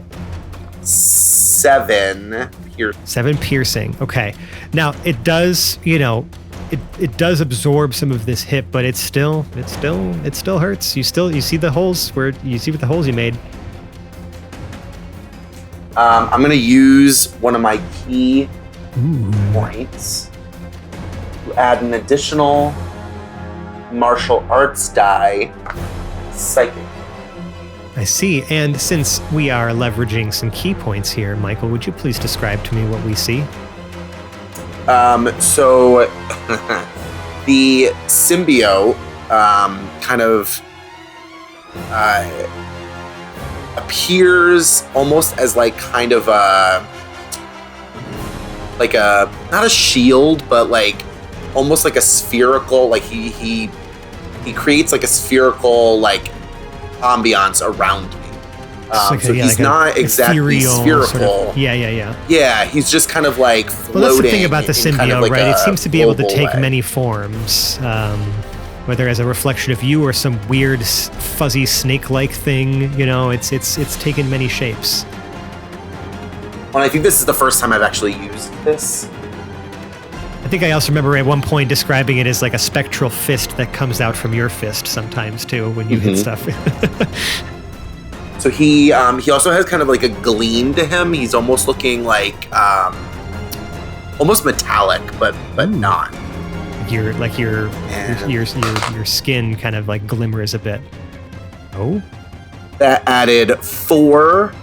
7 here. 7 piercing. Okay. Now it does, it does absorb some of this hit, but it still hurts. You see the holes what the holes you made. I'm going to use one of my key points to add an additional martial arts die, psychic. I see. And since we are leveraging some key points here, Michael, would you please describe to me what we see? So the symbiote kind of appears almost as like kind of like a, not a shield, but like almost like a spherical, like he creates like a spherical like ambiance around me. So he's not exactly spherical. Sort of, yeah. Yeah, he's just kind of like floating. Well, that's the thing about the symbiote, kind of like right? It seems to be able to take way. many forms, whether as a reflection of you or some weird fuzzy snake-like thing. You know, it's taken many shapes. Well, I think this is the first time I've actually used this. I think I also remember at one point describing it as like a spectral fist that comes out from your fist sometimes too when you hit stuff. So he also has kind of like a gleam to him. He's almost looking like almost metallic, but not. Your skin kind of like glimmers a bit. Oh, that added 4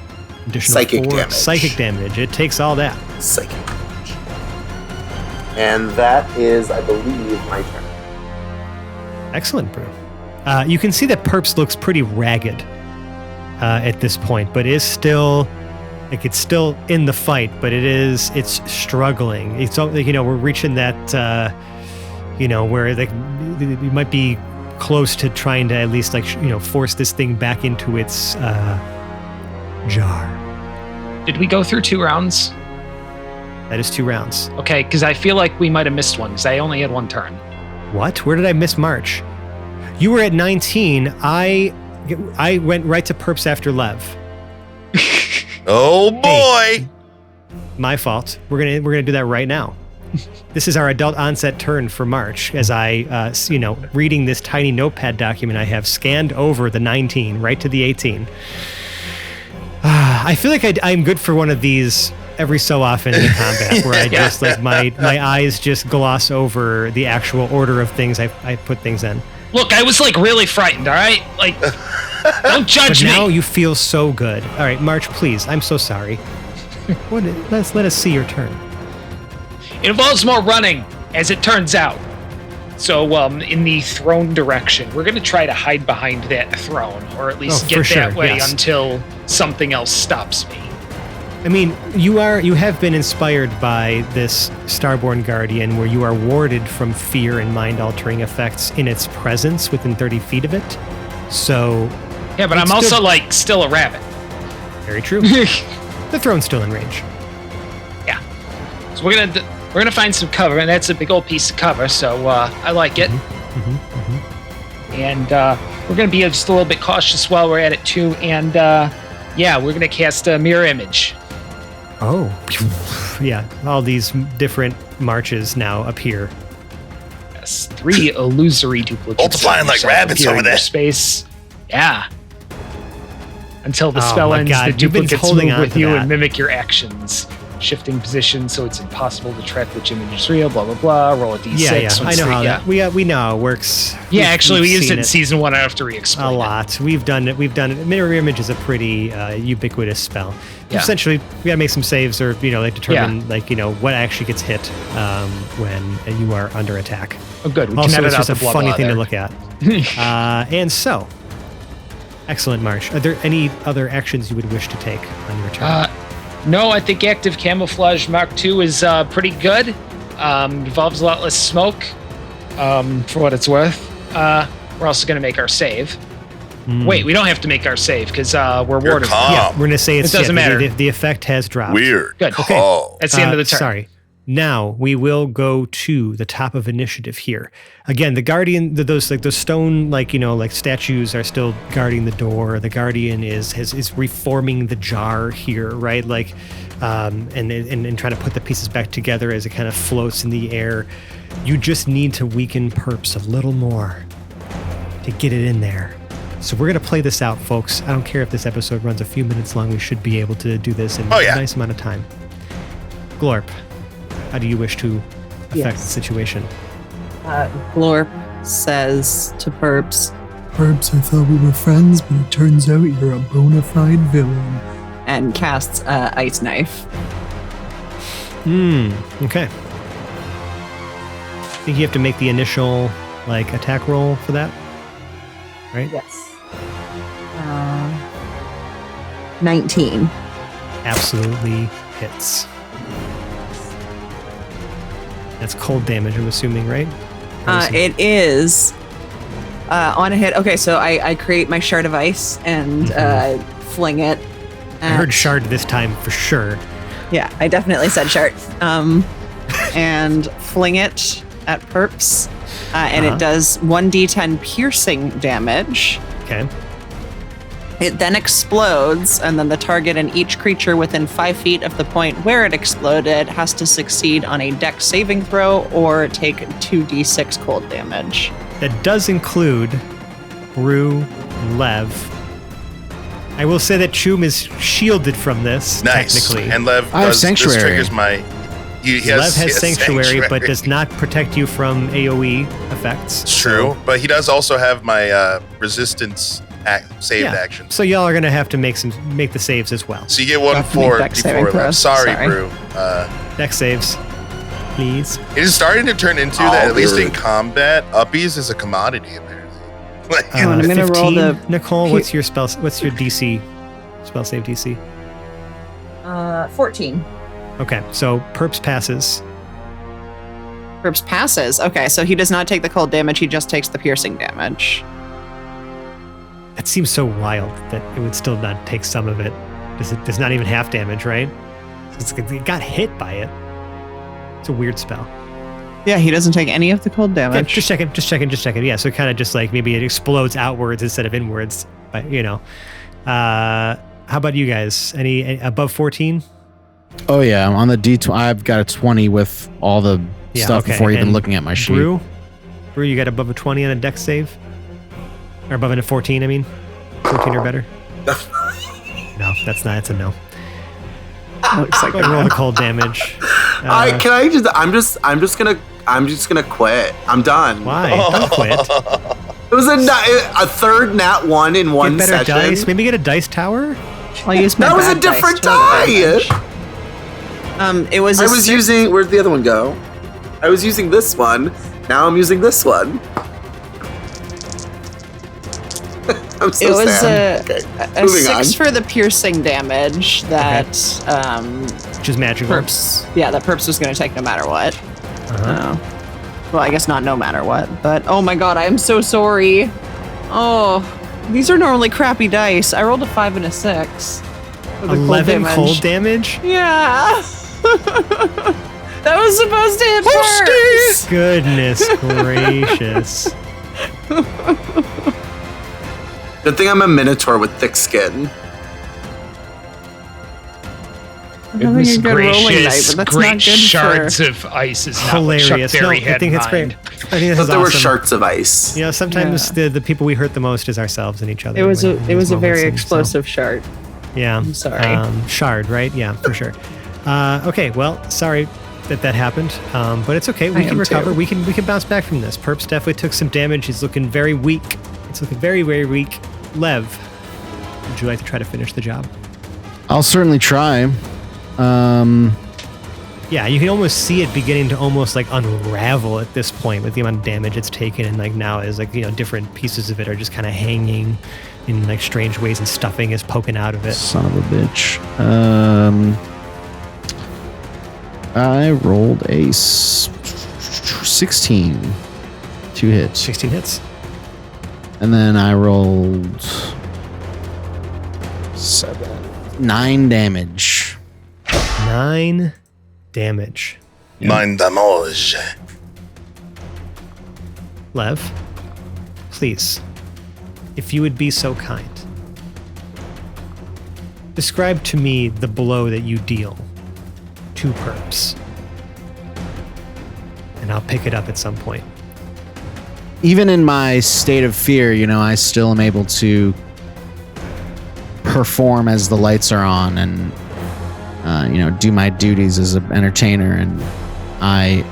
additional psychic 4 damage. Psychic damage. It takes all that. Psychic damage. And that is, I believe, my turn. Excellent, Brew. You can see that Perps looks pretty ragged at this point, but is still like it's still in the fight, but it's struggling. It's all, you know, we're reaching that you know, where like you might be close to trying to at least like force this thing back into its jar. Did we go through 2 rounds? That is 2 rounds. Okay, because I feel like we might have missed one because I only had 1 turn. What? Where did I miss March? You were at 19. I went right to Perps after Lev. Oh boy! Hey, my fault. We're gonna do that right now. This is our adult onset turn for March, as I, reading this tiny notepad document I have, scanned over the 19 right to the 18. I feel like I'm good for one of these every so often in combat, where I just like my eyes just gloss over the actual order of things I put things in. Look, I was like really frightened. All right, like don't judge But me. now you feel so good. All right, March, please. I'm so sorry. Let us see your turn. It involves more running, as it turns out. So, in the throne direction, we're going to try to hide behind that throne, or at least get that way until something else stops me. I mean, you have been inspired by this Starborn Guardian, where you are warded from fear and mind-altering effects in its presence within 30 feet of it. So, yeah, but I'm also like still a rabbit. Very true. The throne's still in range. Yeah. So we're gonna find some cover, and that's a big old piece of cover. So I like it. And we're gonna be just a little bit cautious while we're at it too. And we're gonna cast a mirror image. Oh, yeah. All these different marches now appear. Yes, 3 illusory duplicates. Multiplying like rabbits over there. Space. Yeah. Until the Oh spell my ends, God, the you've been duplicates holding move on with to you that. and mimic your actions. Shifting position, so it's impossible to track which image is real. Blah blah blah. Roll a d6. Yeah. I know how that. We know how it works. Yeah, actually, we used seen it in season 1. I have to re-explain a lot. We've done it. Mirror image is a pretty ubiquitous spell. Yeah. Essentially, we gotta make some saves, or determine what actually gets hit when you are under attack. Oh, good. We Also, can edit it's out just the a blah, funny blah thing there. to look at. And so, excellent, March. Are there any other actions you would wish to take on your turn? No, I think active camouflage Mark II is pretty good. Involves a lot less smoke, for what it's worth. We're also going to make our save. Wait, we don't have to make our save because we're You're warded. calm. Yeah, we're gonna say it's It doesn't matter. The effect has dropped. Weird. Good. Call. That's the end of the turn. Sorry. Now we will go to the top of initiative here. Again, the guardian, those stone statues are still guarding the door. The guardian is reforming the jar here, right? And trying to put the pieces back together as it kind of floats in the air. You just need to weaken Perps a little more to get it in there. So we're gonna play this out, folks. I don't care if this episode runs a few minutes long. We should be able to do this in a nice amount of time. Glorp, how do you wish to affect the situation? Glorp says to Perps, Perhaps I thought we were friends, but it turns out you're a bona fide villain. and casts Ice Knife. Okay. think you have to make the initial like attack roll for that, right? Yes. 19. Absolutely hits. That's cold damage, I'm assuming, right? It is on a hit. Okay, so I create my shard of ice and fling it. I heard shard this time for sure. Yeah, I definitely said shard. And fling it at Perps. And it does 1d10 piercing damage. Okay. It then explodes, and then the target and each creature within 5 feet of the point where it exploded has to succeed on a dex saving throw or take 2d6 cold damage. That does include Brew and Lev. I will say that Choom is shielded from this, Nice. technically. And Lev I have does, Sanctuary. this triggers my... Lev has Sanctuary, but does not protect you from AoE effects. It's true, but he does also have my resistance saved action. So y'all are gonna have to make the saves as well. So you get one Have to make for dex saving D4 Lev. throws. Sorry, Sorry. Brew. Dex saves, please. It is starting to turn into that, at least in combat, uppies is a commodity, apparently. Like, I'm gonna roll 15. the- Nicole, what's your DC? Spell save DC. 14. Okay, so Perps passes. Perps passes. Okay, so he does not take the cold damage, he just takes the piercing damage. That seems so wild that it would still not take some of it. There's not even half damage, right? It got hit by it. It's a weird spell. Yeah, he doesn't take any of the cold Okay, damage. just checking. Yeah, so it kind of just like maybe it explodes outwards instead of inwards. But how about you guys? Any above 14? Oh yeah, on the D20, I've got a 20 with all the stuff okay. before even And looking at my sheet. Brew, you got above a 20 on a dex save, or above a 14? I mean, 14 or better. No, that's not. It's a no. Looks like Go ahead and roll the cold damage. I'm just gonna quit. I'm done. Why? Don't quit. It was a third nat 1 in one Get better session. dice. Maybe get a dice tower. I'll use my That was a bad dice different to roll the die. damage. It was. I was using. Where'd the other one go? I was using this one. Now I'm using this one. I'm so It was sad. a Moving 6 on. for the piercing damage that Which is magical. Perps. Yeah, that Perps was going to take no matter what. Uh-huh. Well, I guess not no matter what, but oh my god, I am so sorry. Oh, these are normally crappy dice. I rolled a 5 and a 6. For the 11 cold damage. Yeah. That was supposed to hit Perps. Goodness gracious. Good thing I'm a minotaur with thick skin. I'm having a good rolling night, gracious, but that's great not good shards for... of ice is not Hilarious. what Chuck Berry No, had I think in it's great. mind. I think this But is there were awesome. shards of ice. Sometimes the people we hurt the most is ourselves and each other. It was when a these very moments, and explosive shard. So, yeah. I'm sorry. Shard, right? Yeah, for sure. Okay, well, sorry that happened, but it's okay. We I can am recover. too. We can bounce back from this. Perps definitely took some damage. He's looking very weak. It's looking very, very weak. Lev, would you like to try to finish the job? I'll certainly try. Yeah, you can almost see it beginning to almost like unravel at this point with the amount of damage it's taken, and like now is like different pieces of it are just kind of hanging in like strange ways, and stuffing is poking out of it. Son of a bitch. I rolled a 16. 2 hits. 16 hits. And then I rolled 9 damage. 9 damage. Mind damage. Lev, please, if you would be so kind, describe to me the blow that you deal to Perps, and I'll pick it up at some point. Even in my state of fear, I still am able to perform as the lights are on and, do my duties as an entertainer. And I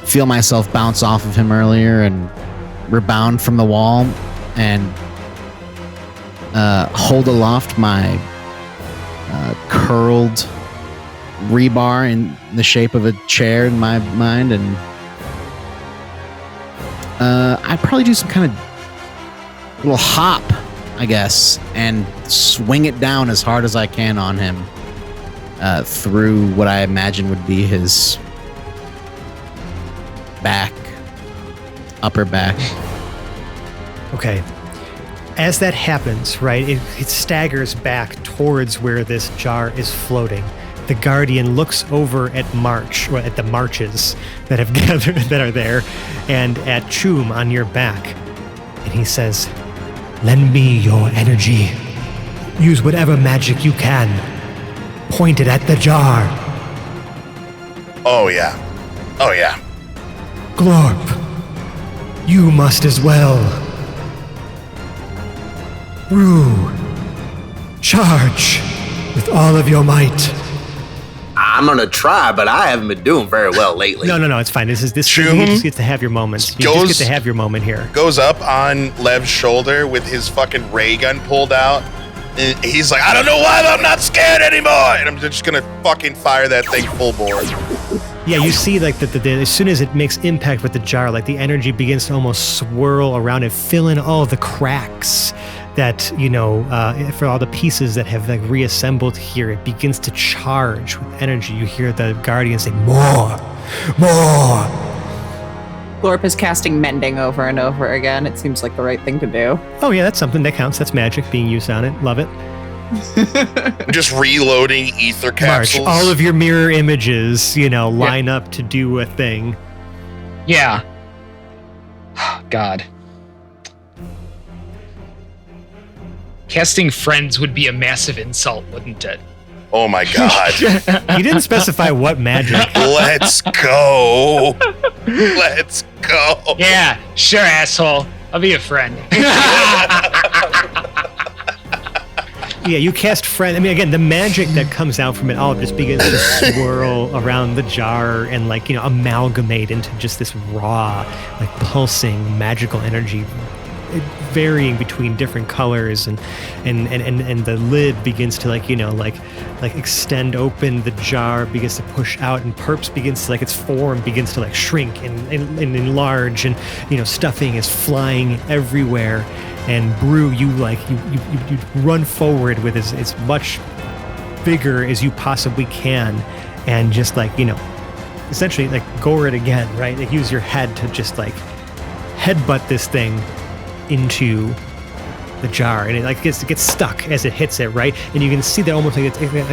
feel myself bounce off of him earlier and rebound from the wall and hold aloft my curled rebar in the shape of a chair in my mind and I'd probably do some kind of little hop, I guess, and swing it down as hard as I can on him through what I imagine would be his back, upper back. Okay. As that happens, right, it staggers back towards where this jar is floating. The Guardian looks over at at the marches that have gathered, that are there, and at Choom on your back. And he says, "Lend me your energy. Use whatever magic you can. Point it at the jar. Oh, yeah. Oh, yeah. Glorp, you must as well. Rue, charge with all of your might." I'm gonna try, but I haven't been doing very well lately. No, it's fine. This Choom you just get to have your moments. You just get to have your moment here. Goes up on Lev's shoulder with his fucking ray gun pulled out. And he's like, I don't know why, but I'm not scared anymore. And I'm just gonna fucking fire that thing full bore. Yeah, you see, like as soon as it makes impact with the jar, like the energy begins to almost swirl around and fill in all the cracks that, for all the pieces that have like reassembled here. It begins to charge with energy. You hear the Guardian say, "More, more." Glorp is casting Mending over and over again. It seems like the right thing to do. Oh yeah, that's something that counts. That's magic being used on it. Love it. Just reloading ether March, capsules. all of your mirror images, line up to do a thing. Yeah. God. Casting friends would be a massive insult, wouldn't it? Oh my god. You didn't specify what magic. Let's go. Let's go. Yeah, sure, asshole. I'll be a friend. Yeah, you cast friend. I mean, again, the magic that comes out from it all just begins to swirl around the jar and amalgamate into just this raw, pulsing magical energy, varying between different colors, and the lid begins to extend open. The jar begins to push out, and Perps begins to its form begins to shrink and enlarge, and stuffing is flying everywhere. And Brew, you run forward with as much vigor as you possibly can, and just essentially gore it again, right? Use your head to just headbutt this thing into the jar, and it gets stuck as it hits it, right? And you can see that almost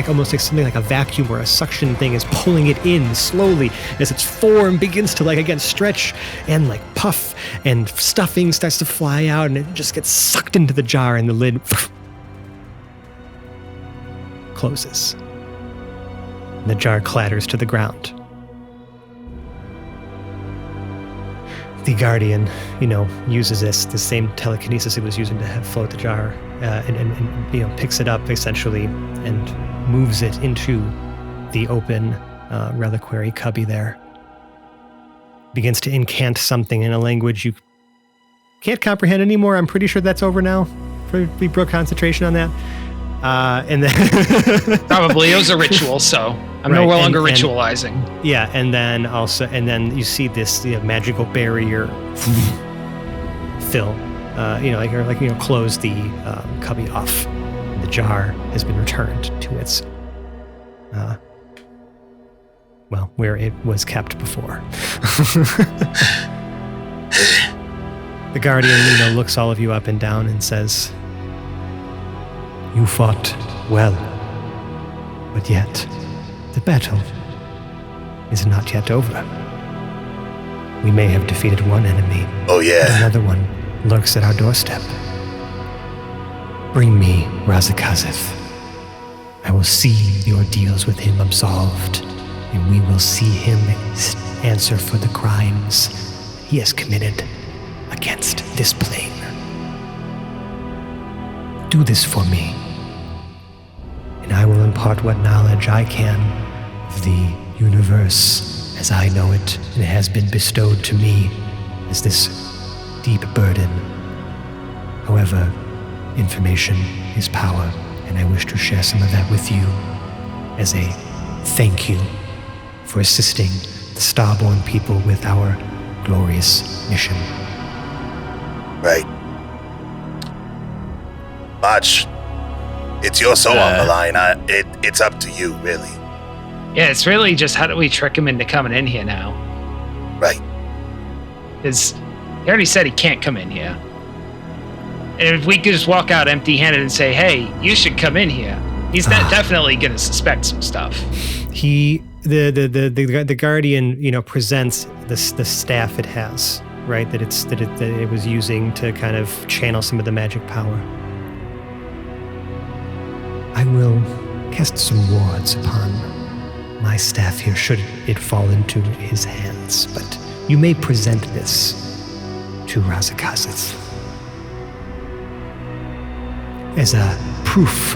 almost something like a vacuum or a suction thing is pulling it in slowly as its form begins to again stretch and puff, and stuffing starts to fly out, and it just gets sucked into the jar, and the lid closes. And the jar clatters to the ground. The Guardian, uses the same telekinesis it was using to float the jar, and picks it up essentially and moves it into the open reliquary cubby there. Begins to incant something in a language you can't comprehend anymore. I'm pretty sure that's over now. We broke concentration on that. And then Probably. It was a ritual, so I'm Right, no longer and- ritualizing. yeah, and then you see this magical barrier fill, close the cubby off. The jar has been returned to its, where it was kept before. The Guardian, looks all of you up and down and says, "You fought well, but yet the battle is not yet over. We may have defeated one enemy, Oh but yeah. another one lurks at our doorstep. Bring me Razakazith. I will see the ordeals with him absolved, and we will see him answer for the crimes he has committed against this plane. Do this for me, and I will impart what knowledge I can of the universe as I know it, and it has been bestowed to me as this deep burden. However, information is power, and I wish to share some of that with you as a thank you for assisting the Starborn people with our glorious mission." Right. March, it's your soul on the line. It's up to you, really. Yeah, it's really just how do we trick him into coming in here now? Right. Because he already said he can't come in here. And if we could just walk out empty-handed and say, hey, you should come in here, he's definitely going to suspect some stuff. The Guardian, presents the staff it has, right? That it was using to kind of channel some of the magic power. I will cast some wards upon my staff here, should it fall into his hands. But you may present this to Razakazith as a proof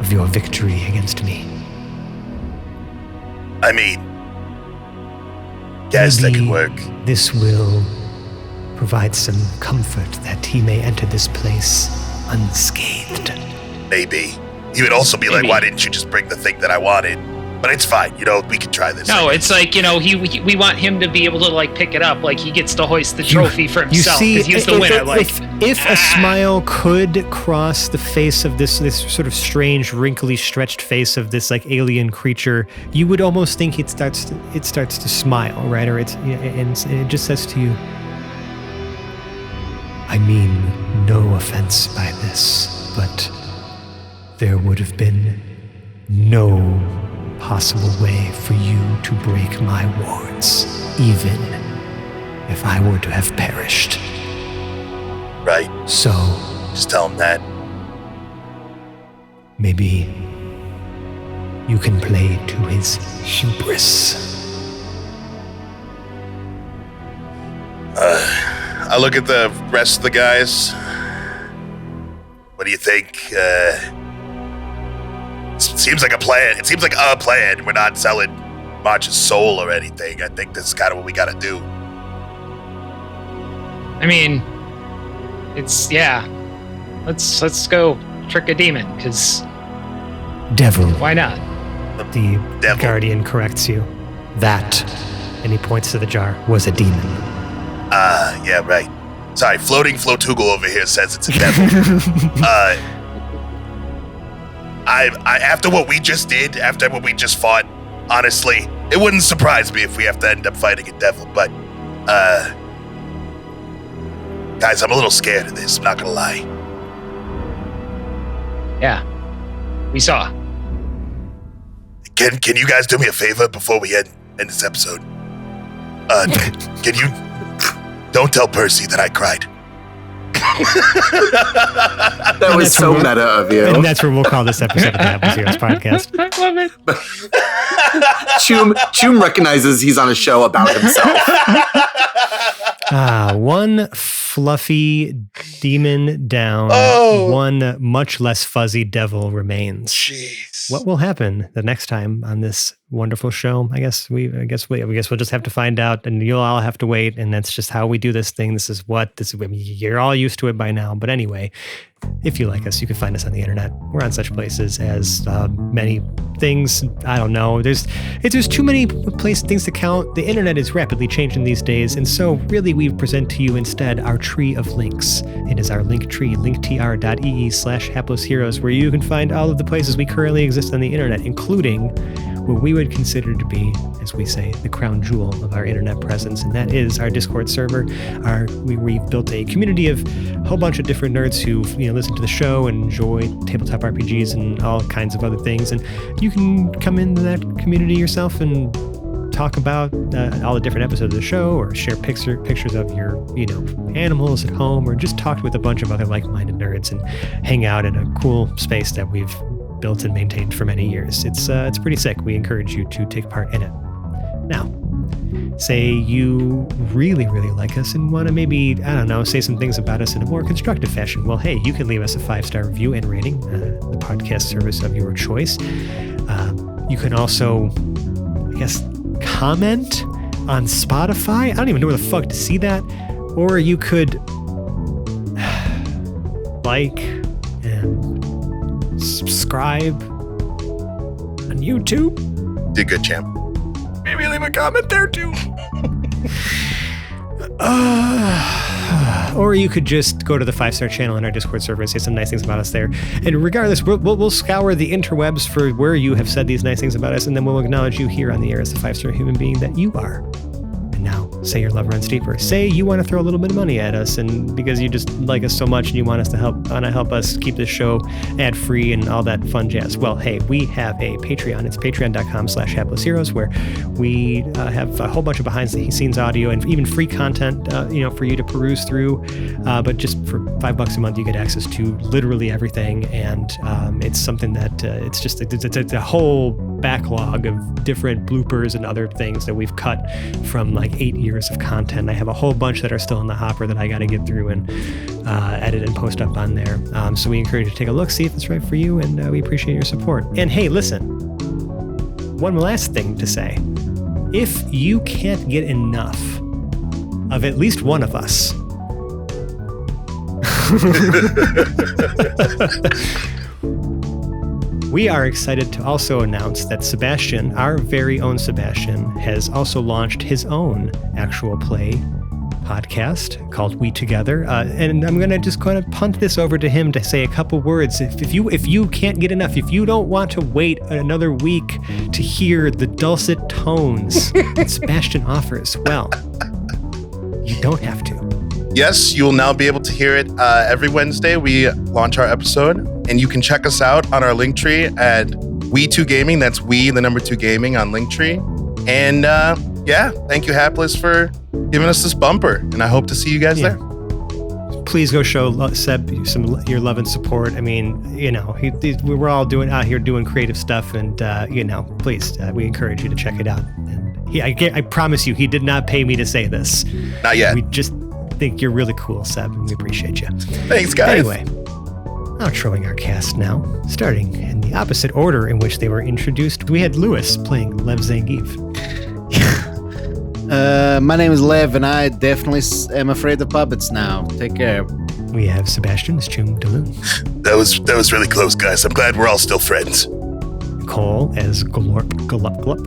of your victory against me. I mean, guess that could work. This will provide some comfort that he may enter this place unscathed. Maybe. He would also be like, why didn't you just bring the thing that I wanted? But it's fine, we can try this. No, it's like, we want him to be able to, like, pick it up. Like, he gets to hoist the trophy for himself because he's the winner. If a smile could cross the face of this sort of strange, wrinkly, stretched face of this, like, alien creature, you would almost think it starts to smile, right? Or and it just says to you, I mean no offense by this, but there would have been no possible way for you to break my wards, even if I were to have perished. Right. So, just tell him that. Maybe you can play to his hubris. I look at the rest of the guys. What do you think? Seems like a plan. It seems like a plan. We're not selling March's soul or anything. I think this is kind of what we gotta do. I mean, let's go trick a demon, because Devil. why not? The Devil. Guardian corrects you. That, and he points to the jar, was a demon. Yeah, right. Sorry, Floating Flotugal over here says it's a devil. I after what we just did, after what we just fought, honestly, it wouldn't surprise me if we have to end up fighting a devil, but, guys, I'm a little scared of this, I'm not gonna lie. Yeah, we saw. Can you guys do me a favor before we end this episode? Can you... Don't tell Percy that I cried. That was so meta of you. And that's where we'll call this episode of the Apples Heroes podcast. I love it. Chum recognizes he's on a show about himself. One fluffy demon down. One much less fuzzy devil remains. Jeez. What will happen the next time on this wonderful show? I guess we'll just have to find out, and you'll all have to wait. And that's just how we do this thing. You're all used to it by now. But anyway, if you like us, you can find us on the internet. We're on such places as many things. I don't know. There's too many things to count. The internet is rapidly changing these days, and so really we present to you instead our tree of links. It is our link tree, linktr.ee/haplessheroes, where you can find all of the places we currently exist on the internet, including what we would consider to be, as we say, the crown jewel of our internet presence, and that is our Discord server. We've built a community of a whole bunch of different nerds who listen to the show and enjoy tabletop RPGs and all kinds of other things, and you can come into that community yourself and talk about all the different episodes of the show, or share pictures of your animals at home, or just talk with a bunch of other like-minded nerds and hang out in a cool space that we've built and maintained for many years. It's pretty sick. We encourage you to take part in it. Now, say you really, really like us and want to maybe, say some things about us in a more constructive fashion. Well, hey, you can leave us a 5-star review and rating, the podcast service of your choice. You can also, comment on Spotify. I don't even know where the fuck to see that. Or you could like and subscribe on YouTube. Did good, champ. Maybe leave a comment there too. Or Or you could just go to the 5-star channel in our Discord server and say some nice things about us there. And regardless, we'll scour the interwebs for where you have said these nice things about us, and then we'll acknowledge you here on the air as the 5-star human being that you are. And now, say your love runs deeper. Say you want to throw a little bit of money at us, and because you just like us so much and you want us to help us keep this show ad-free and all that fun jazz. Well, hey, we have a Patreon. It's patreon.com/haplessheroes, where we have a whole bunch of behind-the-scenes audio and even free content, for you to peruse through. But just for $5 a month, you get access to literally everything, and it's something that it's a whole backlog of different bloopers and other things that we've cut from like 8 years of content. I have a whole bunch that are still in the hopper that I got to get through and edit and post up on there. So we encourage you to take a look, see if it's right for you, and we appreciate your support. And hey, listen, one last thing to say. If you can't get enough of at least one of us, we are excited to also announce that Sebastian, our very own Sebastian, has also launched his own actual play podcast called We Together. And I'm going to just kind of punt this over to him to say a couple words. If you can't get enough, if you don't want to wait another week to hear the dulcet tones that Sebastian offers, well, you don't have to. Yes, you will now be able to hear it every Wednesday. We launch our episode, and you can check us out on our Linktree at We2 Gaming. That's We, the number 2 Gaming on Linktree. And thank you, Hapless, for giving us this bumper. And I hope to see you guys there. Please go show Seb your love and support. I mean, we're all out here doing creative stuff, and please, we encourage you to check it out. And I promise you, he did not pay me to say this. Not yet. We just think you're really cool, Seb, and we appreciate you. Thanks, guys. Anyway, outroing our cast now, starting in the opposite order in which they were introduced. We had Lewis playing Lev Zangief. My name is Lev, and I definitely am afraid of puppets now. Take care. We have Sebastian as Chum Daloon. That was really close, guys. I'm glad we're all still friends. Cole as Glorp Glup Glup.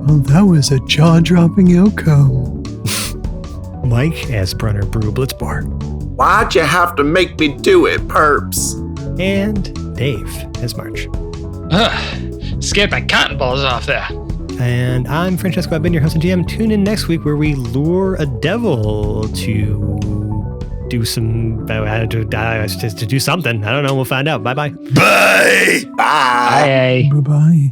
Well, that was a jaw-dropping outcome. Mike as Brunner Brew Blitzbar. Why'd you have to make me do it, perps? And Dave as March. Scared my cotton balls off there. And I'm Francesco. I've been your host and GM. Tune in next week where we lure a devil to do to do something. I don't know. We'll find out. Bye-bye. Bye. Bye. Bye. Bye-bye.